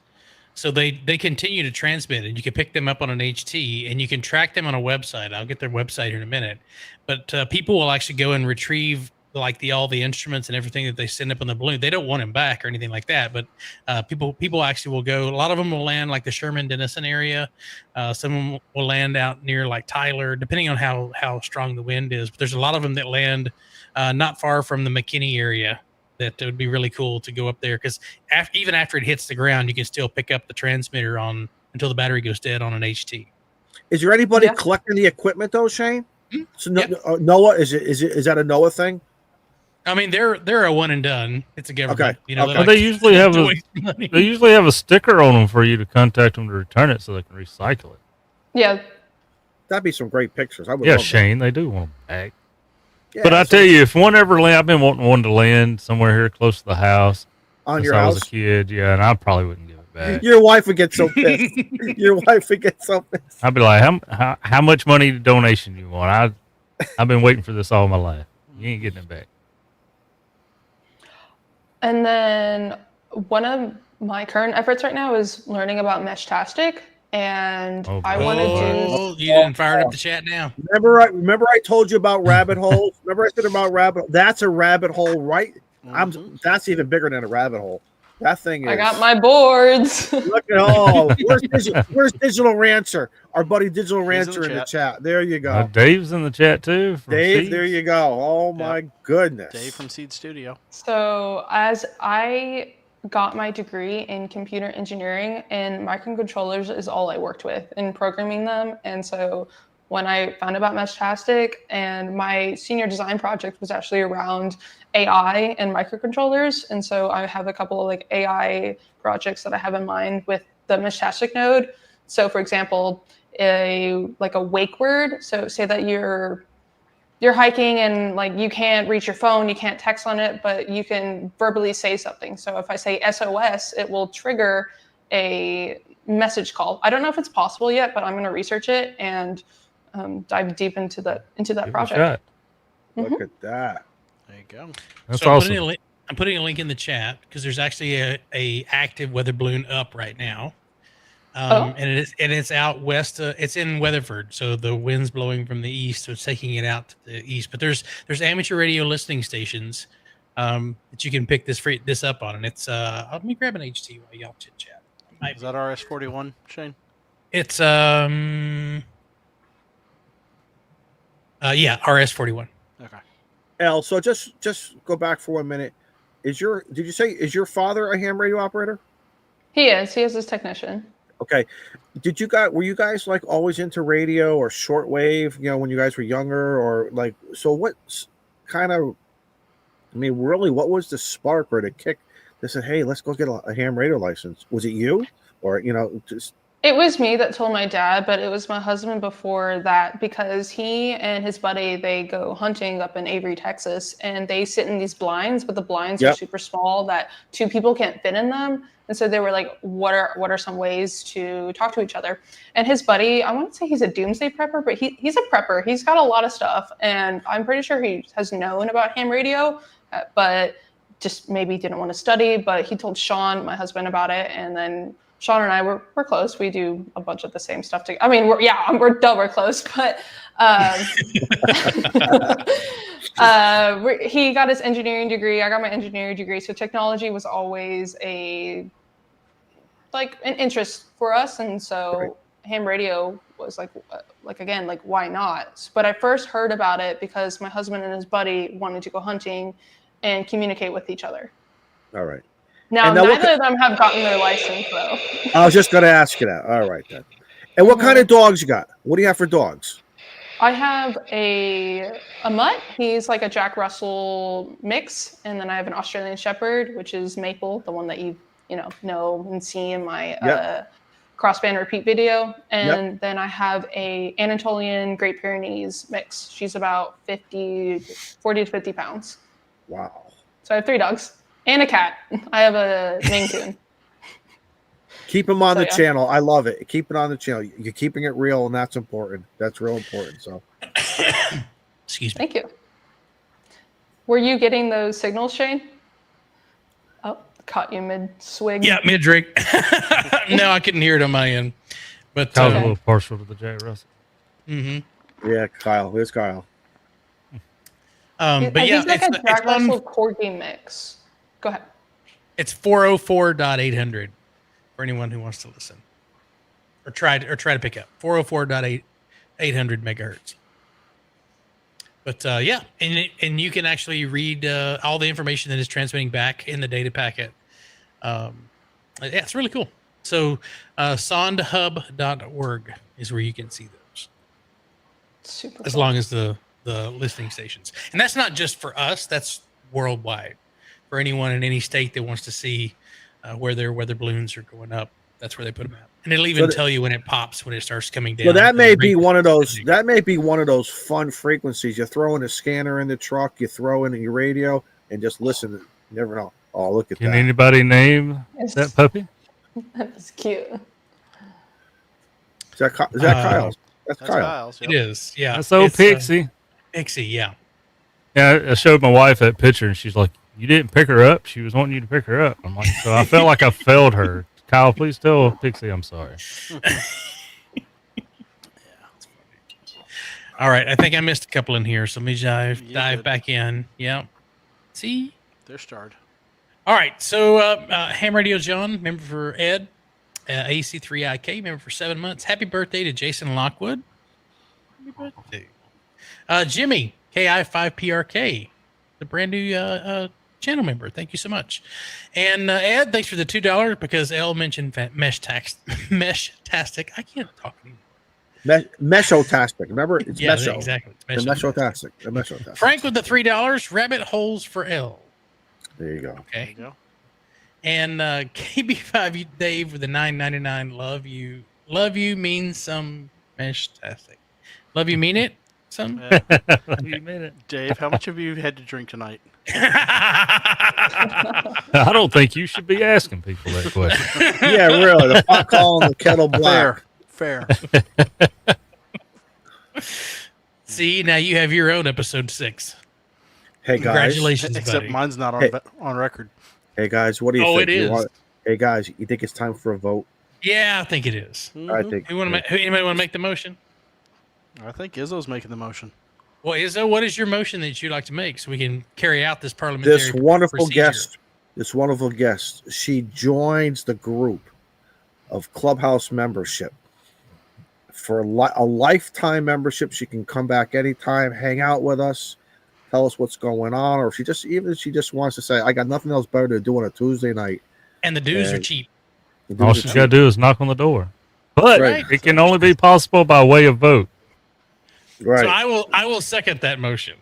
Speaker 1: So they continue to transmit, and you can pick them up on an HT, and you can track them on a website. I'll get their website here in a minute. But people will actually go and retrieve all the instruments and everything that they send up on the balloon. They don't want them back or anything like that. But people actually will go. A lot of them will land the Sherman Denison area. Some of them will land out near Tyler, depending on how strong the wind is. But there's a lot of them that land not far from the McKinney area. That would be really cool to go up there because even after it hits the ground, you can still pick up the transmitter on until the battery goes dead on an HT.
Speaker 2: Is there anybody collecting the equipment though, Shane? So Noah, is that a Noah thing?
Speaker 1: I mean, they're a one and done. It's a government.
Speaker 2: Okay.
Speaker 3: They usually have a sticker on them for you to contact them to return it so they can recycle it.
Speaker 5: Yeah.
Speaker 2: That'd be some great pictures. I would.
Speaker 3: Yeah, Shane, they do want them back.
Speaker 2: Yeah,
Speaker 3: but I tell you, if one ever land, I've been wanting one to land somewhere here close to the house.
Speaker 2: On
Speaker 3: since
Speaker 2: your
Speaker 3: I
Speaker 2: house?
Speaker 3: was a kid, yeah, and I probably wouldn't give it back.
Speaker 2: Your wife would get so pissed. I'd
Speaker 3: be like, how much money donation you want? I've been waiting for this all my life. You ain't getting it back.
Speaker 5: And then one of my current efforts right now is learning about Meshtastic. And I want to do.
Speaker 1: You didn't fire up the chat now.
Speaker 2: Remember I told you about rabbit holes. Remember I said about rabbit. That's a rabbit hole, right? That's even bigger than a rabbit hole. That thing is.
Speaker 5: I got my boards.
Speaker 2: Look at where's Digital Rancher? Our buddy Digital Rancher in the chat. There you go.
Speaker 3: Dave's in the chat too.
Speaker 2: Dave,
Speaker 3: Seeds.
Speaker 2: there you go. Oh my goodness.
Speaker 4: Dave from Seed Studio.
Speaker 5: So as I got my degree in computer engineering, and microcontrollers is all I worked with in programming them. And so when I found about Meshtastic, and my senior design project was actually around AI and microcontrollers. And so I have a couple of AI projects that I have in mind with the Meshtastic node. So for example, a wake word. So say that you're hiking and you can't reach your phone, you can't text on it, but you can verbally say something. So if I say SOS, it will trigger a message call. I don't know if it's possible yet, but I'm going to research it and dive deep into that project.
Speaker 2: Look at that.
Speaker 4: There you go.
Speaker 3: That's awesome.
Speaker 1: I'm putting a link in the chat because there's actually a active weather balloon up right now. And it's out west. It's in Weatherford, so the wind's blowing from the east, so it's taking it out to the east. But there's amateur radio listening stations that you can pick this up on, and it's let me grab an HT while y'all chit chat.
Speaker 4: Is that RS-41, Shane?
Speaker 1: It's RS-41.
Speaker 4: Okay.
Speaker 2: L. So just go back for 1 minute. Is your father a ham radio operator?
Speaker 5: He is. He is his technician.
Speaker 2: Okay. Were you guys like always into radio or shortwave, when you guys were younger, or like, so what kind of, really, what was the spark or the kick that said, hey, let's go get a ham radio license? Was it you, or, just.
Speaker 5: It was me that told my dad, but it was my husband before that, because he and his buddy, they go hunting up in Avery, Texas, and they sit in these blinds, but the blinds are super small that two people can't fit in them. And so they were like, what are some ways to talk to each other? And his buddy, I wouldn't say he's a doomsday prepper, but he's a prepper. He's got a lot of stuff. And I'm pretty sure he has known about ham radio, but just maybe didn't want to study. But he told Sean, my husband, about it. And then Sean and I, we're close. We do a bunch of the same stuff together. I mean, we're close, but he got his engineering degree. I got my engineering degree. So technology was always an interest for us. And so ham radio was like, why not? But I first heard about it because my husband and his buddy wanted to go hunting and communicate with each other.
Speaker 2: All right.
Speaker 5: Now neither of them have gotten their license, though.
Speaker 2: I was just going to ask you that. All right, then. And what kind of dogs you got? What do you have for dogs?
Speaker 5: I have a mutt. He's like a Jack Russell mix. And then I have an Australian Shepherd, which is Maple, the one that you know and see in my crossband repeat video. And then I have a Anatolian Great Pyrenees mix. She's about 40 to 50 pounds.
Speaker 2: Wow.
Speaker 5: So I have 3 dogs. And a cat. I have a Maine Coon.
Speaker 2: Keep them on the channel. I love it. Keep it on the channel. You're keeping it real, and that's important. That's real important. So,
Speaker 1: excuse me.
Speaker 5: Thank you. Were you getting those signals, Shane? Oh, caught you mid-swig.
Speaker 1: Yeah, mid-drink. No, I couldn't hear it on my end. But
Speaker 3: I was a little partial to the J. Russell.
Speaker 1: Mm-hmm.
Speaker 2: Yeah, Kyle. Here's Kyle.
Speaker 1: But
Speaker 5: he's like a Jack
Speaker 1: on,
Speaker 5: Russell Corgi mix. Go ahead.
Speaker 1: It's 404.800 for anyone who wants to listen or try to pick up 404.800 megahertz. But and you can actually read all the information that is transmitting back in the data packet. It's really cool. So sondhub.org is where you can see those.
Speaker 5: Super
Speaker 1: as
Speaker 5: cool.
Speaker 1: long as the listening stations, and that's not just for us, that's worldwide. For anyone in any state that wants to see where their weather balloons are going up, that's where they put them at, and it'll even tell you when it pops, when it starts coming down.
Speaker 2: So that may be one of those. That may be one of those fun frequencies. You throw in a scanner in the truck, you throw in your radio, and just listen. You never know. Oh, look at that!
Speaker 3: Can anybody name that puppy?
Speaker 5: That's cute.
Speaker 2: Is that Kyle's? That's
Speaker 4: Kyle's.
Speaker 1: Yep. It is. Yeah.
Speaker 3: That's old Pixie.
Speaker 1: Pixie. Yeah.
Speaker 3: Yeah. I showed my wife that picture, and she's like, "You didn't pick her up. She was wanting you to pick her up." I'm like, so I felt like I failed her. Kyle, please tell Pixie I'm sorry.
Speaker 1: All right. I think I missed a couple in here, so let me dive back in. Yeah. See?
Speaker 4: They're starred.
Speaker 1: All right. So Ham Radio John, member for Ed, AC3IK, member for 7 months. Happy birthday to Jason Lockwood. Happy birthday. Jimmy, KI5PRK, the brand new channel member. Thank you so much. And Ed, thanks for the $2 because Elle mentioned Mesh-tastic. I can't talk anymore.
Speaker 2: Meshotastic. Remember? It's Mesho.
Speaker 1: Exactly.
Speaker 2: It's Meshotastic. The Meshotastic.
Speaker 1: Frank with the $3. Rabbit holes for Elle.
Speaker 2: There you go.
Speaker 1: Okay. There you go. And KB5 Dave with the $9.99. Love you means some Mesh-tastic. Love you mean it? Some.
Speaker 3: You mean it,
Speaker 4: Dave. How much have you had to drink tonight?
Speaker 3: I don't think you should be asking people that question.
Speaker 2: Yeah, really. The pot calling the kettle black.
Speaker 4: Fair.
Speaker 1: See, now you have your own episode 6.
Speaker 2: Hey, guys.
Speaker 1: Congratulations,
Speaker 4: Except
Speaker 1: buddy.
Speaker 4: mine's not on record.
Speaker 2: Hey, guys, what do you think?
Speaker 1: It is.
Speaker 2: Hey, guys, you think it's time for a vote?
Speaker 1: Yeah, I think it is.
Speaker 4: Mm-hmm.
Speaker 2: I think.
Speaker 1: Anybody want to make the motion?
Speaker 4: I think Izzo's making the motion.
Speaker 1: Well, Izzo, what is your motion that you'd like to make so we can carry out this parliamentary
Speaker 2: This wonderful
Speaker 1: procedure?
Speaker 2: guest, she joins the group of Clubhouse membership. For a lifetime membership, she can come back anytime, hang out with us, tell us what's going on, or if she just wants to say, I got nothing else better to do on a Tuesday night.
Speaker 1: And the dues are cheap.
Speaker 3: All she's got to do is knock on the door. But it can only be possible by way of vote.
Speaker 2: Right.
Speaker 1: So I will second that motion.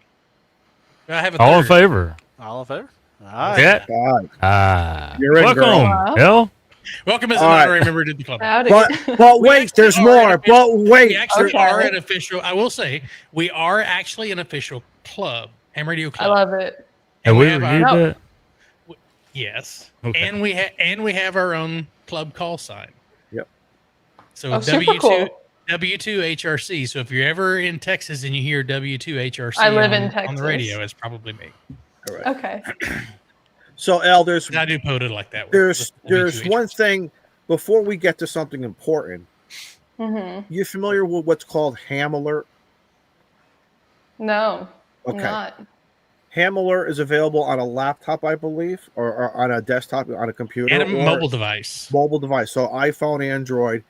Speaker 1: I have a
Speaker 3: All in
Speaker 1: third.
Speaker 3: favor?
Speaker 4: All in favor? All right.
Speaker 3: Yeah.
Speaker 2: You're in, girl.
Speaker 3: Welcome, Elle.
Speaker 1: Welcome as an honorary member to the club.
Speaker 5: Howdy.
Speaker 2: But wait, there's more. But wait,
Speaker 1: We actually are an official. I will say we are actually an official club, Ham Radio
Speaker 5: I
Speaker 1: Club.
Speaker 5: love it.
Speaker 3: Have we
Speaker 1: have
Speaker 3: reviewed
Speaker 1: our-
Speaker 3: that?
Speaker 1: Yes,
Speaker 3: Okay.
Speaker 1: and we have our own club call sign.
Speaker 2: Yep.
Speaker 1: So
Speaker 5: super cool.
Speaker 1: W2 HRC. So if you're ever in Texas and you hear W2 HRC
Speaker 5: I live in
Speaker 1: on the
Speaker 5: Texas.
Speaker 1: radio, it's probably me.
Speaker 2: All right.
Speaker 5: Okay.
Speaker 2: So, Elle, there's
Speaker 1: I do put it like that.
Speaker 2: there's
Speaker 1: W2
Speaker 2: one
Speaker 1: HRC.
Speaker 2: thing before we get to something important.
Speaker 5: Mm-hmm.
Speaker 2: You familiar with what's called Ham Alert?
Speaker 5: No, I'm
Speaker 2: Okay.
Speaker 5: not.
Speaker 2: Ham Alert is available on a laptop, I believe, or on a desktop, on a computer,
Speaker 1: and a
Speaker 2: or
Speaker 1: mobile device.
Speaker 2: mobile device. So iPhone, Android,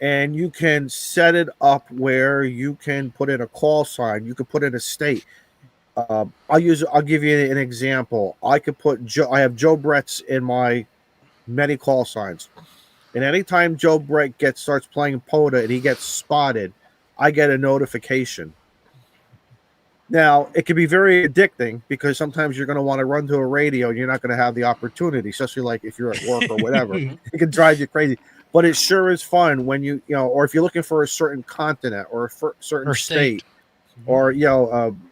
Speaker 2: and you can set it up where you can put in a call sign. You can put in a state. I'll give you an example. I could put I have Joe Brett's in my many call signs, and anytime Joe Brett starts playing POTA and he gets spotted, I get a notification. Now, it can be very addicting because sometimes you're going to want to run to a radio and you're not going to have the opportunity, especially like if you're at work or whatever. It can drive you crazy. But it sure is fun when you or if you're looking for a certain continent or a certain state or,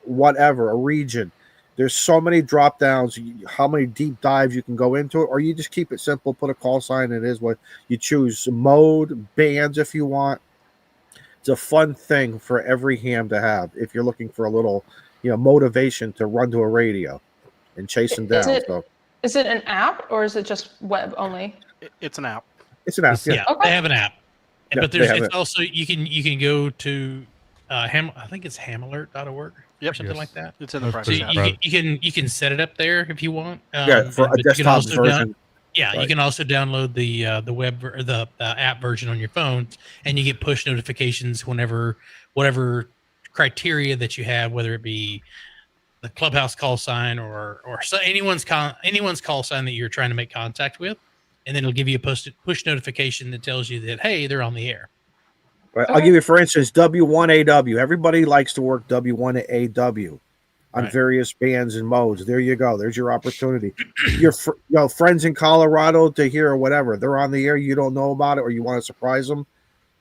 Speaker 2: whatever, a region. There's so many drop downs, how many deep dives you can go into it, or you just keep it simple, put a call sign, and it is what you choose. Mode, bands if you want. It's a fun thing for every ham to have if you're looking for a little, motivation to run to a radio and chase them down.
Speaker 5: Is it an app or is it just web only?
Speaker 4: It's an app.
Speaker 2: It's an app.
Speaker 1: Yeah,
Speaker 5: Okay.
Speaker 1: they have an app,
Speaker 2: Yeah,
Speaker 1: but
Speaker 2: they have
Speaker 1: it's
Speaker 2: it.
Speaker 1: also you can go to I think it's hamalert.org or something like that.
Speaker 4: It's in the
Speaker 3: So
Speaker 1: So
Speaker 4: private app.
Speaker 1: you can set it up there if you want.
Speaker 2: For a
Speaker 1: but you can
Speaker 2: desktop
Speaker 1: also
Speaker 2: version.
Speaker 1: you
Speaker 2: Right.
Speaker 1: can also download the web or the app version on your phone, and you get push notifications whenever whatever criteria that you have, whether it be the Clubhouse call sign or so anyone's call sign that you're trying to make contact with, and then it'll give you a push notification that tells you that hey, they're on the air.
Speaker 2: Right. I'll give you, for instance, W1AW. Everybody likes to work W1AW on various bands and modes. There you go. There's your opportunity. Your friends in Colorado to hear or whatever. They're on the air. You don't know about it, or you want to surprise them.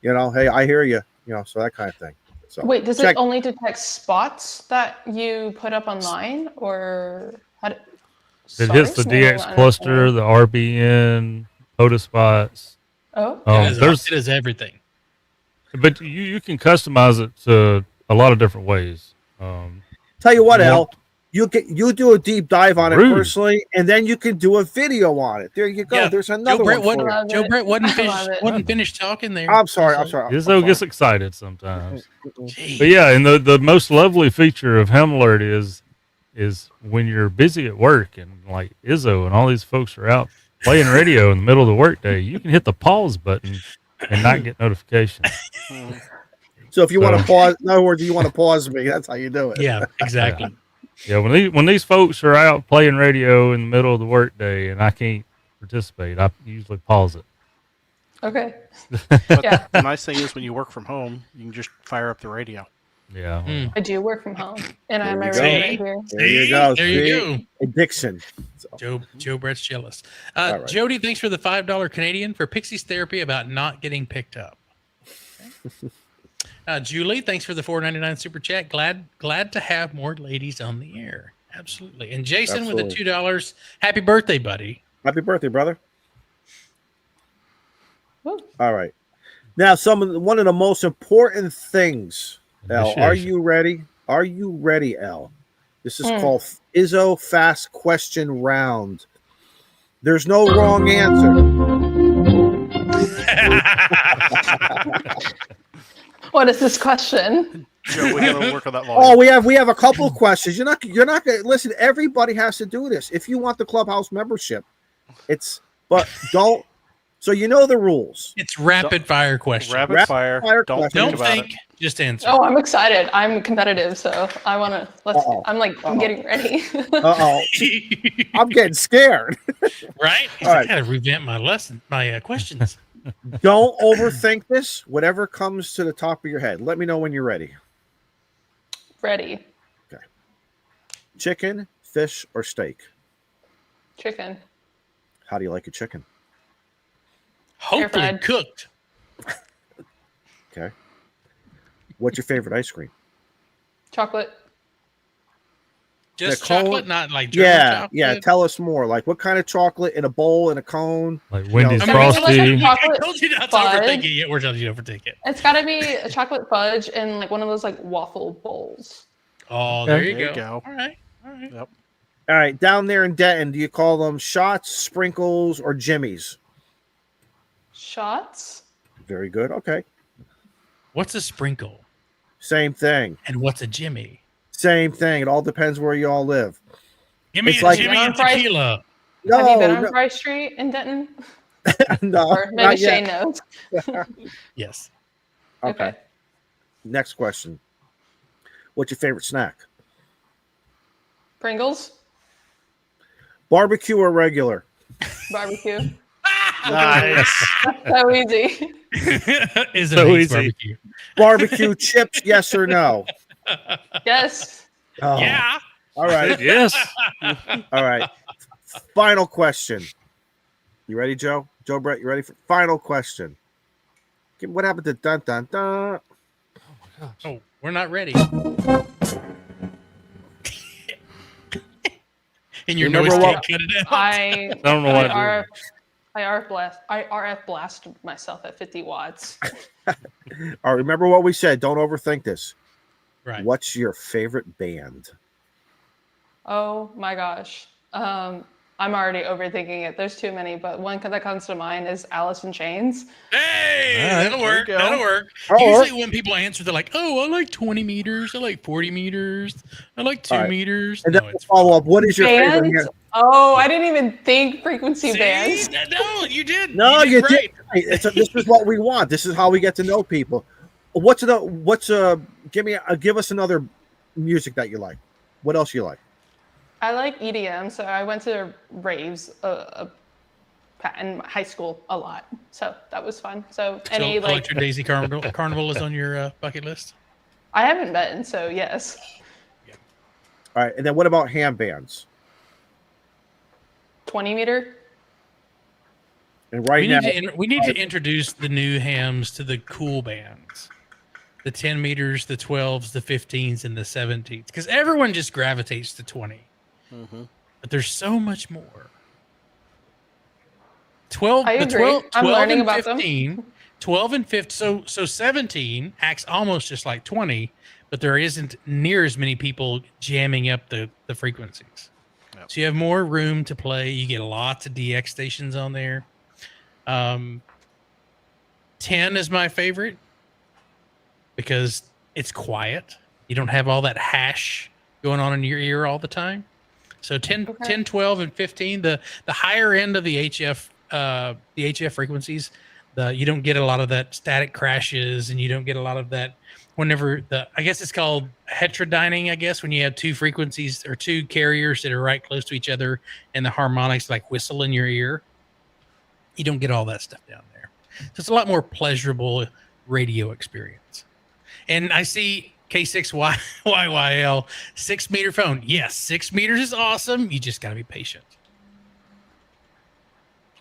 Speaker 2: Hey, I hear you. So that kind of thing. So
Speaker 5: Wait, does it only detect spots that you put up online, or how
Speaker 3: It hits the DX cluster, the RBN, POTA spots.
Speaker 5: Oh,
Speaker 1: It is everything.
Speaker 3: But you can customize it to a lot of different ways.
Speaker 2: Tell you what, Elle, you do a deep dive on it personally, and then you can do a video on it. There you go.
Speaker 1: Yeah.
Speaker 2: There's another one.
Speaker 1: Joe Brett wasn't finished talking there.
Speaker 2: I'm sorry.
Speaker 3: Izzo gets excited sometimes. But yeah, and the most lovely feature of Ham Alert is when you're busy at work and like Izzo and all these folks are out playing radio in the middle of the workday, you can hit the pause button and not get notifications.
Speaker 2: So if you want to pause, in other words, you want to pause me, that's how you do it.
Speaker 1: Yeah, exactly.
Speaker 3: Yeah, when these folks are out playing radio in the middle of the workday and I can't participate, I usually pause it.
Speaker 5: okay.
Speaker 4: But
Speaker 5: Yeah.
Speaker 4: the nice thing is when you work from home, you can just fire up the radio.
Speaker 3: Yeah.
Speaker 5: I do work from home, and I have my
Speaker 2: you go.
Speaker 5: radio here.
Speaker 2: There you go.
Speaker 1: There you go.
Speaker 2: Addiction. So,
Speaker 1: Joe Brett's jealous.
Speaker 2: All right.
Speaker 1: Jody, thanks for the $5 Canadian for Pixie's therapy about not getting picked up. Okay. Julie, thanks for the $4.99 super chat. Glad to have more ladies on the air. Absolutely. And Jason with the $2. Happy birthday, buddy.
Speaker 2: Happy birthday, brother.
Speaker 5: Woo.
Speaker 2: All right. Now, one of the most important things, Elle, are you ready? Are you ready, Elle? This is called Izzo Fast Question Round. There's no wrong answer.
Speaker 5: What is this question?
Speaker 4: Joe, we gotta work on that volume.
Speaker 2: Oh, we have a couple of questions. You're not gonna listen. Everybody has to do this. If you want the Clubhouse membership, don't So you know the rules.
Speaker 1: It's rapid fire question.
Speaker 4: Rapid fire. Don't
Speaker 2: question.
Speaker 4: think
Speaker 1: Don't
Speaker 4: about
Speaker 1: think, just answer.
Speaker 5: Oh, I'm excited. I'm competitive, so I want to.
Speaker 2: Uh-oh.
Speaker 5: I'm getting ready.
Speaker 2: Uh-oh. I'm getting scared.
Speaker 1: Right?
Speaker 2: All right.
Speaker 1: I gotta revamp my questions.
Speaker 2: Don't overthink this. Whatever comes to the top of your head. Let me know when you're ready.
Speaker 5: Ready.
Speaker 2: Chicken, fish, or steak?
Speaker 5: Chicken.
Speaker 2: How do you like a chicken?
Speaker 1: Hopefully
Speaker 5: fried.
Speaker 1: cooked.
Speaker 2: Okay. What's your favorite ice cream?
Speaker 5: Chocolate.
Speaker 1: Just
Speaker 2: The cone-
Speaker 1: chocolate, not like German
Speaker 2: Yeah,
Speaker 1: chocolate.
Speaker 2: yeah. Tell us more. Like what kind of chocolate in a bowl, in a cone?
Speaker 3: Like Wendy's
Speaker 2: I mean,
Speaker 5: like a
Speaker 3: Frosty.
Speaker 5: chocolate
Speaker 1: I told you not to
Speaker 5: fudge.
Speaker 1: overthink it yet. We're telling you to overthink it.
Speaker 5: It's got to be a chocolate fudge in like one of those like waffle bowls.
Speaker 1: Oh, there
Speaker 3: Okay.
Speaker 1: you
Speaker 4: There you
Speaker 1: go.
Speaker 4: go.
Speaker 1: All right. All right.
Speaker 4: Yep.
Speaker 2: All right. Down there in Denton, do you call them shots, sprinkles, or jimmies?
Speaker 5: Shots.
Speaker 2: Very good. Okay.
Speaker 1: What's a sprinkle?
Speaker 2: Same thing.
Speaker 1: And what's a Jimmy?
Speaker 2: Same thing. It all depends where you all live.
Speaker 1: Give me
Speaker 2: It's
Speaker 1: a
Speaker 2: like-
Speaker 1: Jimmy and tequila.
Speaker 2: No,
Speaker 5: Have you been on
Speaker 2: no,
Speaker 5: Fry Street in Denton?
Speaker 2: no,
Speaker 5: Or maybe
Speaker 2: not
Speaker 5: Shane
Speaker 2: yet.
Speaker 5: knows.
Speaker 1: Yes.
Speaker 2: Okay. Next question. What's your favorite snack?
Speaker 5: Pringles.
Speaker 2: Barbecue or regular?
Speaker 5: Barbecue.
Speaker 4: Nice.
Speaker 5: So easy.
Speaker 1: Is it
Speaker 3: So
Speaker 1: hates
Speaker 3: easy.
Speaker 1: barbecue?
Speaker 2: Barbecue chips, yes or no?
Speaker 5: Yes.
Speaker 2: Oh,
Speaker 1: Yeah.
Speaker 2: All right.
Speaker 3: Yes.
Speaker 2: All right. Final question. You ready, Joe? Joe Brett, you ready for final question? What happened to dun dun dun?
Speaker 1: Oh, we're not ready. In your
Speaker 2: Remember
Speaker 1: noise
Speaker 2: what-
Speaker 1: can't cut it out.
Speaker 5: I
Speaker 3: don't know what I do.
Speaker 5: I RF blasted myself at 50 watts.
Speaker 2: All right, remember what we said. Don't overthink this.
Speaker 1: Right.
Speaker 2: What's your favorite band?
Speaker 5: Oh my gosh. I'm already overthinking it. There's too many, but one that comes to mind is Alice in Chains.
Speaker 1: Hey,
Speaker 3: All right,
Speaker 1: that'll
Speaker 4: there you
Speaker 1: work.
Speaker 4: go.
Speaker 1: That'll work.
Speaker 2: Oh,
Speaker 1: Usually when people answer, they're like, "Oh, I like 20 meters. I like 40 meters. I like 2
Speaker 2: All right.
Speaker 1: meters."
Speaker 2: And
Speaker 1: No,
Speaker 2: then
Speaker 1: it's
Speaker 2: follow up. What is your favorite
Speaker 5: Bands?
Speaker 2: band?
Speaker 5: Oh, I didn't even think frequency
Speaker 1: See?
Speaker 5: bands.
Speaker 1: No, you did.
Speaker 2: No, you did.
Speaker 1: great.
Speaker 2: This is what we want. This is how we get to know people. Give us another music that you like. What else you like?
Speaker 5: I like EDM, so I went to raves in high school a lot. So that was fun. So any
Speaker 1: So,
Speaker 5: like
Speaker 1: Electric Daisy Carnival is on your bucket list.
Speaker 5: I haven't been, so yes.
Speaker 2: All right, and then what about ham bands?
Speaker 5: 20 meter.
Speaker 2: And right now,
Speaker 1: We need to introduce the new hams to the cool bands. The 10 meters, the 12s, the 15s, and the 17s. Because everyone just gravitates to 20.
Speaker 4: Mm-hmm.
Speaker 1: But there's so much more. 12,
Speaker 5: I
Speaker 1: the
Speaker 5: agree.
Speaker 1: 12,
Speaker 5: I'm
Speaker 1: 12
Speaker 5: learning
Speaker 1: and
Speaker 5: about them.
Speaker 1: 15, 12 and 15. So 17 acts almost just like 20, but there isn't near as many people jamming up the frequencies.
Speaker 4: Yep.
Speaker 1: So you have more room to play. You get lots of DX stations on there. 10 is my favorite because it's quiet. You don't have all that hash going on in your ear all the time. So 10,
Speaker 5: Okay.
Speaker 1: 10, 12, and 15, the higher end of the HF frequencies, you don't get a lot of that static crashes, and you don't get a lot of that whenever I guess it's called heterodyning, I guess, when you have two frequencies or two carriers that are right close to each other and the harmonics like whistle in your ear. You don't get all that stuff down there. So it's a lot more pleasurable radio experience. And I see K6YYL 6 meter phone. Yes, 6 meters is awesome. You just got to be patient.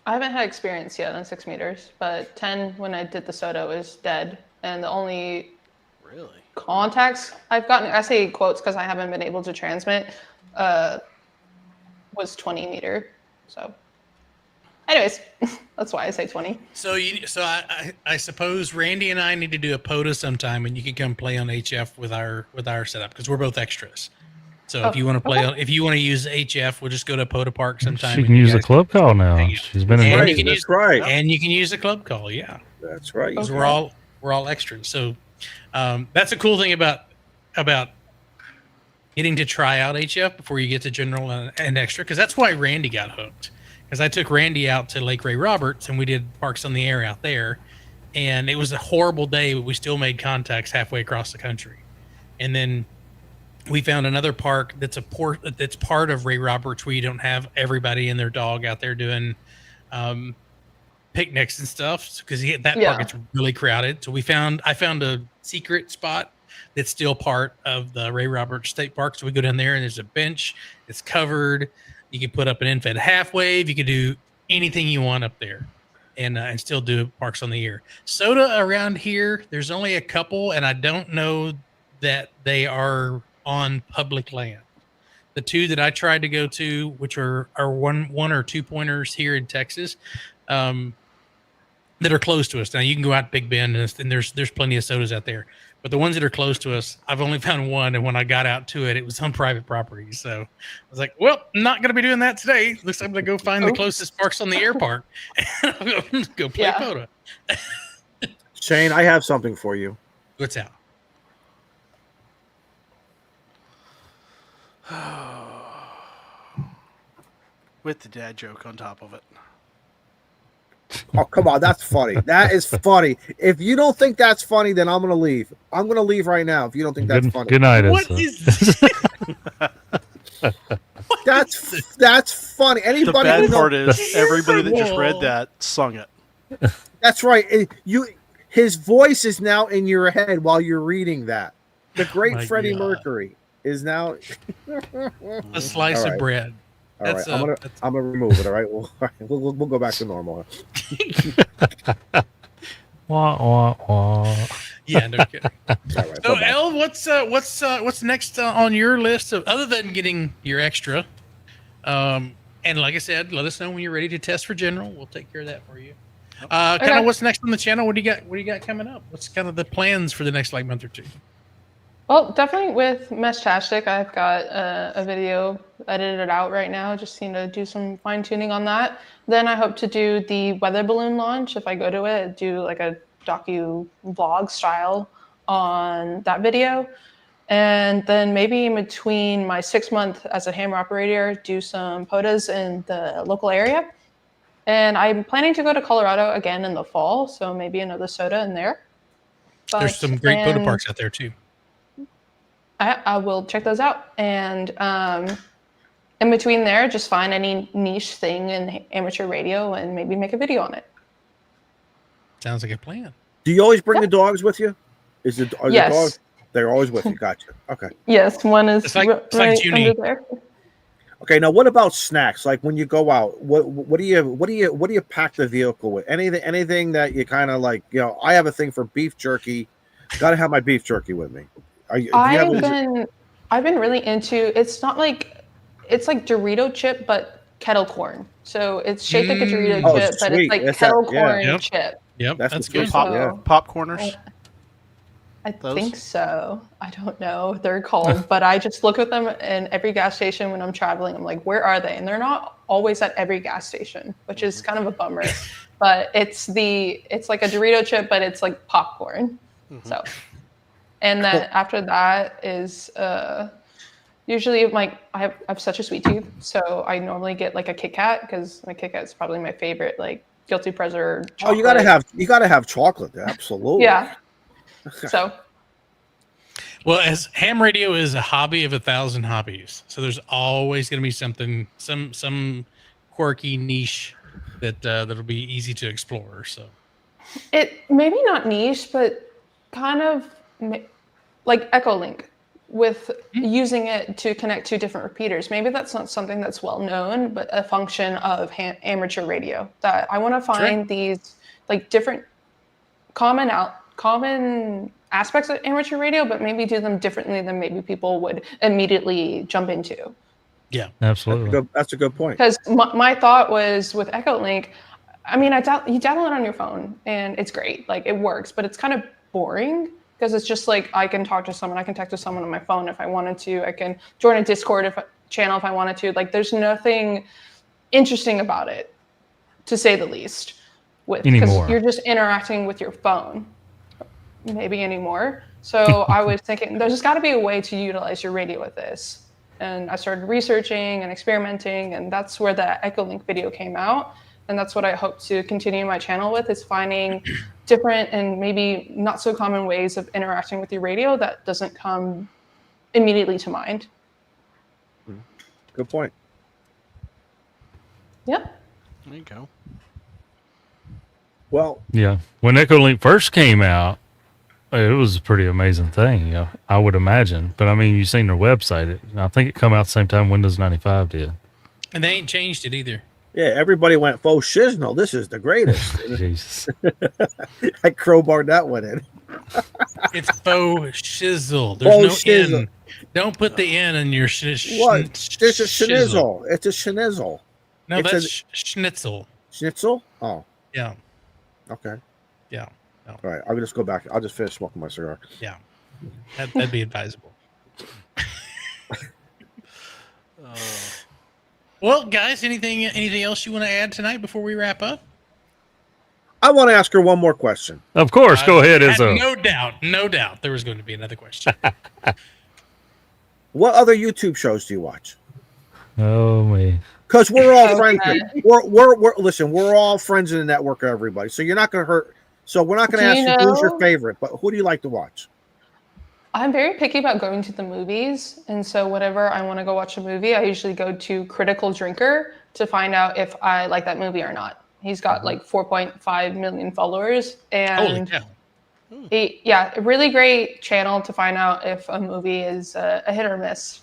Speaker 5: I haven't had experience yet on 6 meters, but 10 when I did the SOTA was dead. And the only
Speaker 4: Really?
Speaker 5: contacts I've gotten, I say quotes because I haven't been able to transmit, was 20 meter. So anyways, that's why I say 20.
Speaker 1: So I suppose Randy and I need to do a POTA sometime, and you can come play on HF with our setup because we're both extras. So if you want to play if you want to use HF, we'll just go to POTA Park sometime.
Speaker 3: She can use a club call now.
Speaker 1: hang out.
Speaker 3: She's been
Speaker 1: And
Speaker 3: in.
Speaker 1: you can
Speaker 2: that's
Speaker 1: use
Speaker 2: right.
Speaker 1: and you can use a club call. Yeah,
Speaker 2: That's right.
Speaker 1: because
Speaker 5: Okay.
Speaker 1: we're all extras. So that's a cool thing about getting to try out HF before you get to general and extra, because that's why Randy got hooked. because I took Randy out to Lake Ray Roberts and we did Parks on the Air out there, and it was a horrible day, but we still made contacts halfway across the country. And then we found another park that's part of Ray Roberts where you don't have everybody and their dog out there doing picnics and stuff, because that park gets really crowded. So I found a secret spot that's still part of the Ray Roberts State Park. So we go down there and there's a bench. It's covered. You can put up an infrared half wave. You can do anything you want up there, and still do Parks on the Air. SOTA around here, there's only a couple, and I don't know that they are on public land. The two that I tried to go to, which are one or 2 pointers here in Texas, that are close to us. Now you can go out to Big Bend and there's plenty of SOTAs out there, but the ones that are close to us, I've only found one. And when I got out to it, it was on private property. So I was like, well, I'm not going to be doing that today. Looks like I'm going to go find the closest Parks on the Air park and go play SOTA.
Speaker 2: Shane, I have something for you.
Speaker 1: What's out?
Speaker 4: With the dad joke on top of it.
Speaker 2: Oh, come on. That's funny. That is funny. If you don't think that's funny, then I'm going to leave. I'm going to leave right now if you don't think that's funny.
Speaker 3: Good night.
Speaker 1: What is this?
Speaker 2: That's funny. Anybody
Speaker 4: the bad part is everybody that just read that sung it.
Speaker 2: That's right. His voice is now in your head while you're reading that. The great Freddie Mercury is now
Speaker 1: a slice of bread.
Speaker 2: All right, I'm gonna remove it. All right, we'll go back to normal.
Speaker 3: Wah, wah, wah.
Speaker 1: Yeah, no kidding.
Speaker 2: Right,
Speaker 1: so, Elle, what's next on your list of, other than getting your extra? And like I said, let us know when you're ready to test for general. We'll take care of that for you. Kind of what's next on the channel? What do you got? What do you got coming up? What's kind of the plans for the next month or two?
Speaker 5: Well, definitely with Meshtastic, I've got a video edited out right now. Just need to do some fine tuning on that. Then I hope to do the weather balloon launch. If I go to it, do like a docu vlog style on that video. And then maybe in between my 6 month as a hammer operator, do some POTAs in the local area. And I'm planning to go to Colorado again in the fall. So maybe another SOTA in there. But,
Speaker 1: there's some great POTA parks out there too.
Speaker 5: I will check those out. And in between there, just find any niche thing in amateur radio and maybe make a video on it.
Speaker 1: Sounds like a plan.
Speaker 2: Do you always bring the dogs with you?
Speaker 5: Yes.
Speaker 2: The dogs? They're always with you. Gotcha. Okay.
Speaker 5: Yes, one is
Speaker 1: it's like
Speaker 5: under there.
Speaker 2: Okay, now what about snacks? Like when you go out, what do you pack the vehicle with? Anything that you kind of like, I have a thing for beef jerky. Got to have my beef jerky with me. I've
Speaker 5: been really into, it's like Dorito chip but kettle corn. So it's shaped like a Dorito chip, but it's like kettle corn chip.
Speaker 1: Yep, that's good.
Speaker 4: Popcorners.
Speaker 5: I think so. I don't know what they're called, but I just look at them in every gas station when I'm traveling. I'm like, where are they? And they're not always at every gas station, which is kind of a bummer. But it's like a Dorito chip, but it's like popcorn. Mm-hmm. So. And then after that is usually I have such a sweet tooth, so I normally get like a Kit Kat because my Kit Kat is probably my favorite, like guilty pleasure chocolate.
Speaker 2: Oh, you gotta have chocolate, absolutely.
Speaker 5: Yeah. So.
Speaker 1: Well, as ham radio is a hobby of 1,000 hobbies, so there's always going to be something, some quirky niche that'll be easy to explore. So.
Speaker 5: It maybe not niche, but kind of. Like Echolink, with using it to connect to different repeaters. Maybe that's not something that's well known, but a function of amateur radio. That I want to find these like different common aspects of amateur radio, but maybe do them differently than maybe people would immediately jump into.
Speaker 1: Yeah,
Speaker 3: absolutely.
Speaker 2: That's a good point.
Speaker 5: Because my thought was with Echolink, I mean, you download it on your phone and it's great, like it works, but it's kind of boring. Because it's just like I can talk to someone, I can text to someone on my phone if I wanted to, I can join a Discord channel if I wanted to. Like there's nothing interesting about it, to say the least. Because you're just interacting with your phone, maybe anymore. So I was thinking there's got to be a way to utilize your radio with this. And I started researching and experimenting, and that's where the Echolink video came out. And that's what I hope to continue my channel with, is finding different and maybe not so common ways of interacting with your radio that doesn't come immediately to mind.
Speaker 2: Good point.
Speaker 5: Yeah.
Speaker 4: There you go.
Speaker 2: Well,
Speaker 3: Yeah. When Echolink first came out, it was a pretty amazing thing, I would imagine. But I mean, you've seen their website. I think it come out the same time Windows 95 did.
Speaker 1: And they ain't changed it either.
Speaker 2: yeah, everybody went faux shiznle. This is the greatest.
Speaker 3: Jesus.
Speaker 2: I crowbarred that one in.
Speaker 1: It's faux shizzle. There's
Speaker 2: Faux
Speaker 1: no
Speaker 2: shizzle.
Speaker 1: N. Don't put the N in your
Speaker 2: What? This is schnizzle. It's a schnizzle.
Speaker 1: No,
Speaker 2: It's
Speaker 1: that's schnitzel.
Speaker 2: Schnitzel? Oh,
Speaker 1: Yeah.
Speaker 2: okay.
Speaker 1: Yeah.
Speaker 2: All right. I'll just go back. I'll just finish smoking my cigar.
Speaker 1: Yeah. That'd be advisable. Well, guys, anything else you want to add tonight before we wrap up?
Speaker 2: I want to ask her one more question.
Speaker 3: Of course, go ahead, Izzo.
Speaker 1: No doubt there was going to be another question.
Speaker 2: What other YouTube shows do you watch?
Speaker 3: Oh, me.
Speaker 2: Because we're all
Speaker 5: Okay.
Speaker 2: friends. We're listen. We're all friends in the network of everybody. So you're not going to hurt. So we're not going to
Speaker 5: Do
Speaker 2: ask
Speaker 5: you
Speaker 2: you who's your
Speaker 5: know-
Speaker 2: favorite, but who do you like to watch?
Speaker 5: I'm very picky about going to the movies. And so whenever I want to go watch a movie, I usually go to Critical Drinker to find out if I like that movie or not. He's got like 4.5 million followers.
Speaker 1: Holy
Speaker 5: And
Speaker 1: cow.
Speaker 5: a really great channel to find out if a movie is a hit or miss.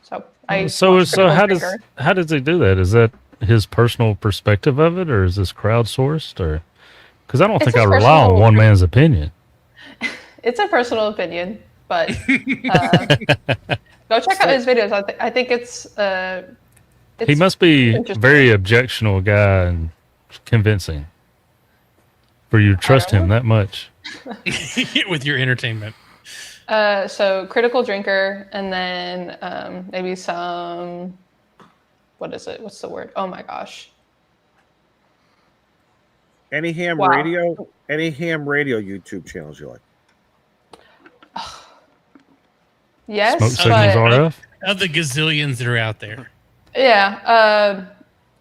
Speaker 5: So
Speaker 3: So
Speaker 5: watch Critical
Speaker 3: how
Speaker 5: Drinker.
Speaker 3: does he do that? Is that his personal perspective of it, or is this crowdsourced, or because I don't
Speaker 5: It's
Speaker 3: think I
Speaker 5: his
Speaker 3: rely on
Speaker 5: personal-
Speaker 3: one man's opinion.
Speaker 5: It's a personal opinion, but go check out his videos. I think it's
Speaker 3: He must be
Speaker 5: interesting.
Speaker 3: very objectionable guy and convincing for you to trust him that much.
Speaker 1: With your entertainment.
Speaker 5: So Critical Drinker, and then maybe some. What is it? What's the word? Oh my gosh.
Speaker 2: Any ham
Speaker 5: Wow.
Speaker 2: radio? Any ham radio YouTube channels you like?
Speaker 5: Yes,
Speaker 3: Smoke Signals
Speaker 5: but
Speaker 3: RF.
Speaker 1: Of the gazillions that are out there.
Speaker 5: yeah.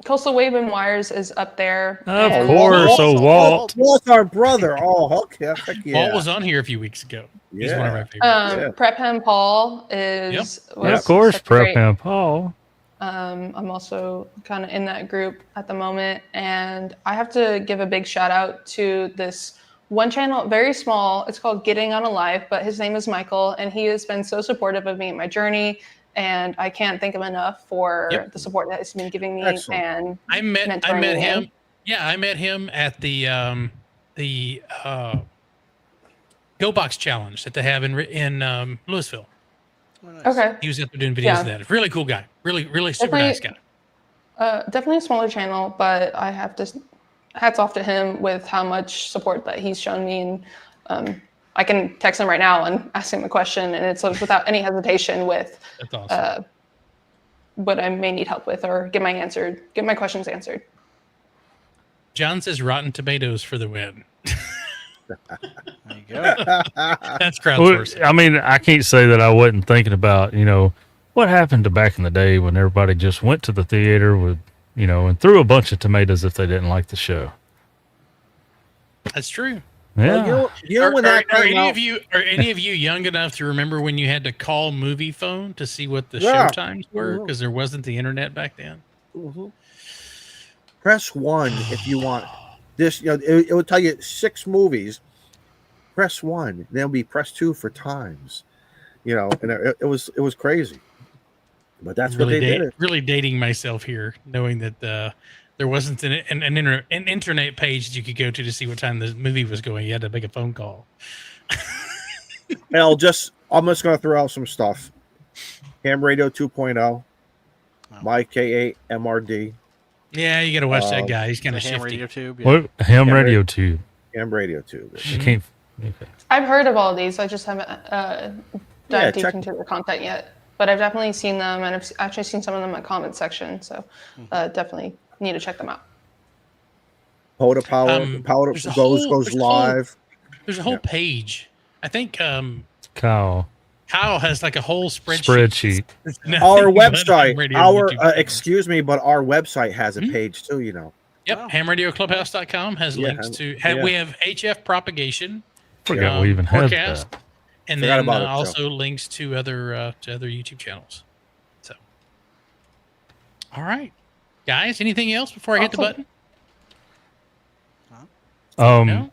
Speaker 5: Coastal Wave and Wires is up there.
Speaker 3: Of
Speaker 5: and-
Speaker 3: course, so Walt.
Speaker 2: Walt's our brother. Oh, okay. Heck yeah.
Speaker 1: Walt was on here a few weeks ago. He's one of my favorites.
Speaker 2: Yeah.
Speaker 5: Prep Ham Paul is.
Speaker 3: Yeah,
Speaker 5: was
Speaker 3: of course,
Speaker 5: such a
Speaker 3: Prep
Speaker 5: great-
Speaker 3: and Paul.
Speaker 5: I'm also kind of in that group at the moment, and I have to give a big shout out to this one channel, very small. It's called Getting On Alive, but his name is Michael, and he has been so supportive of me in my journey, and I can't thank him enough for
Speaker 1: Yep.
Speaker 5: the support that he's been giving me.
Speaker 2: Excellent.
Speaker 5: And
Speaker 1: I met
Speaker 5: mentoring
Speaker 1: him.
Speaker 5: him.
Speaker 1: Yeah, I met him at the Go Box Challenge that they have in Louisville.
Speaker 4: Oh, nice.
Speaker 5: okay,
Speaker 1: He was out there doing videos
Speaker 5: Yeah.
Speaker 1: of that. Really cool guy. Really super
Speaker 5: Definitely-
Speaker 1: nice guy.
Speaker 5: definitely a smaller channel, but I have to hats off to him with how much support that he's shown me, and I can text him right now and ask him a question, and it's without any hesitation with
Speaker 1: That's awesome.
Speaker 5: what I may need help with, or get my questions answered.
Speaker 1: John says Rotten Tomatoes for the win.
Speaker 4: There you go.
Speaker 1: That's
Speaker 3: Well,
Speaker 1: crowdsourcing.
Speaker 3: I mean, I can't say that I wasn't thinking about, what happened to back in the day when everybody just went to the theater with, and threw a bunch of tomatoes if they didn't like the show.
Speaker 1: That's true.
Speaker 3: Yeah.
Speaker 2: Well, you know when that
Speaker 1: Are
Speaker 2: came out,
Speaker 1: any of you young enough to remember when you had to call movie phone to see what the
Speaker 2: Yeah.
Speaker 1: show times were because there wasn't the internet back then?
Speaker 2: press 1 if you want this. It would tell you 6 movies. Press 1. Then it'll be press 2 for times. And it was crazy. But that's what they did.
Speaker 1: Really dating myself here, knowing that there wasn't an internet page that you could go to see what time the movie was going. You had to make a phone call.
Speaker 2: And I'm just going to throw out some stuff. Ham Radio 2.0, my K8 MRD,
Speaker 1: Yeah, you got to watch that guy. He's kind
Speaker 4: The
Speaker 1: of
Speaker 4: ham
Speaker 1: shifty.
Speaker 4: radio tube. Yeah.
Speaker 3: What? Ham
Speaker 2: Yeah,
Speaker 3: radio tube.
Speaker 2: Ham Radio 2.
Speaker 3: She can't. Okay.
Speaker 5: I've heard of all of these. I just haven't dived deep
Speaker 2: check-
Speaker 5: into their content yet. But I've definitely seen them, and I've actually seen some of them in the comment section. So definitely need to check them out.
Speaker 2: POTA Power, Power
Speaker 1: there's a
Speaker 2: goes
Speaker 1: whole- there's a whole-
Speaker 2: live.
Speaker 1: There's a whole page. I think
Speaker 3: Kyle.
Speaker 1: Kyle has like a whole spreadsheet.
Speaker 2: Our website,
Speaker 1: but
Speaker 2: our website has a page too, you know.
Speaker 1: Yep,
Speaker 4: Wow.
Speaker 1: hamradioclubhouse.com has links to. We have HF propagation.
Speaker 3: Forgot we even had
Speaker 1: forecast,
Speaker 3: that.
Speaker 1: and
Speaker 2: Forgot
Speaker 1: then
Speaker 2: about it,
Speaker 1: also links to other YouTube channels. So, all right, guys, anything else before I hit the button? No?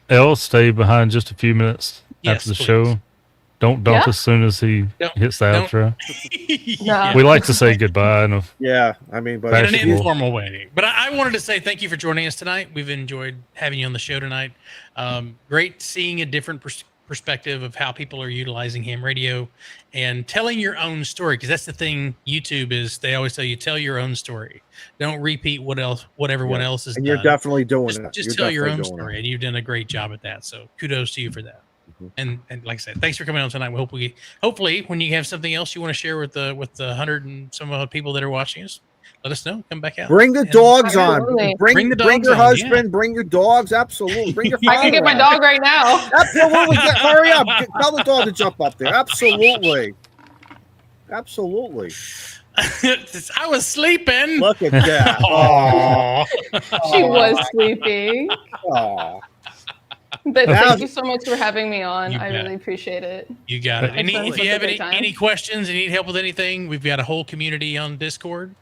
Speaker 3: Elle, stay behind just a few minutes
Speaker 1: Yes,
Speaker 3: after the
Speaker 1: please.
Speaker 3: show. Don't dump as soon as he hits the outro.
Speaker 5: No.
Speaker 3: We like to say goodbye.
Speaker 2: Yeah, I mean, but
Speaker 1: in an
Speaker 3: Fashionable.
Speaker 1: informal way. But I wanted to say thank you for joining us tonight. We've enjoyed having you on the show tonight. Great seeing a different perspective of how people are utilizing ham radio and telling your own story, because that's the thing YouTube is. They always tell you, tell your own story. Don't repeat what everyone else has
Speaker 2: and
Speaker 1: done.
Speaker 2: you're definitely doing it.
Speaker 1: Just
Speaker 2: You're
Speaker 1: tell your own
Speaker 2: definitely doing
Speaker 1: story, and you've done a great job at that. So kudos to you for that. And like I said, thanks for coming on tonight. Hopefully when you have something else you want to share with the 100 and some odd people that are watching us, let us know. Come back out.
Speaker 2: Bring the dogs on.
Speaker 5: Absolutely.
Speaker 2: Bring
Speaker 1: the dogs
Speaker 2: bring your
Speaker 1: on,
Speaker 2: husband. Bring your dogs. Absolutely. Bring your.
Speaker 5: I can get my dog right now.
Speaker 2: Absolutely. Hurry up. Tell the dog to jump up there. Absolutely. Absolutely.
Speaker 1: I was sleeping.
Speaker 2: Look at that.
Speaker 1: Aw.
Speaker 5: She was sleeping.
Speaker 2: Aw.
Speaker 5: But thank you so much for having me on.
Speaker 1: You
Speaker 5: I
Speaker 1: bet.
Speaker 5: really appreciate it.
Speaker 1: You got it.
Speaker 5: It's been
Speaker 1: If
Speaker 5: such
Speaker 1: you
Speaker 5: a
Speaker 1: have
Speaker 5: great time.
Speaker 1: any questions and need help with anything, we've got a whole community on Discord.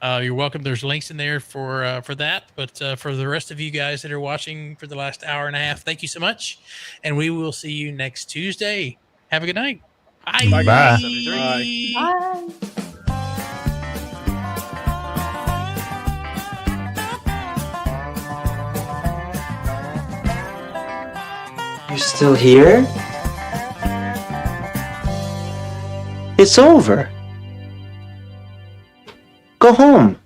Speaker 1: You're welcome. There's links in there for that. But for the rest of you guys that are watching for the last hour and a half, thank you so much. And we will see you next Tuesday. Have a good night. Bye.
Speaker 3: Bye.
Speaker 5: Bye.
Speaker 6: You're still here? It's over. Go home.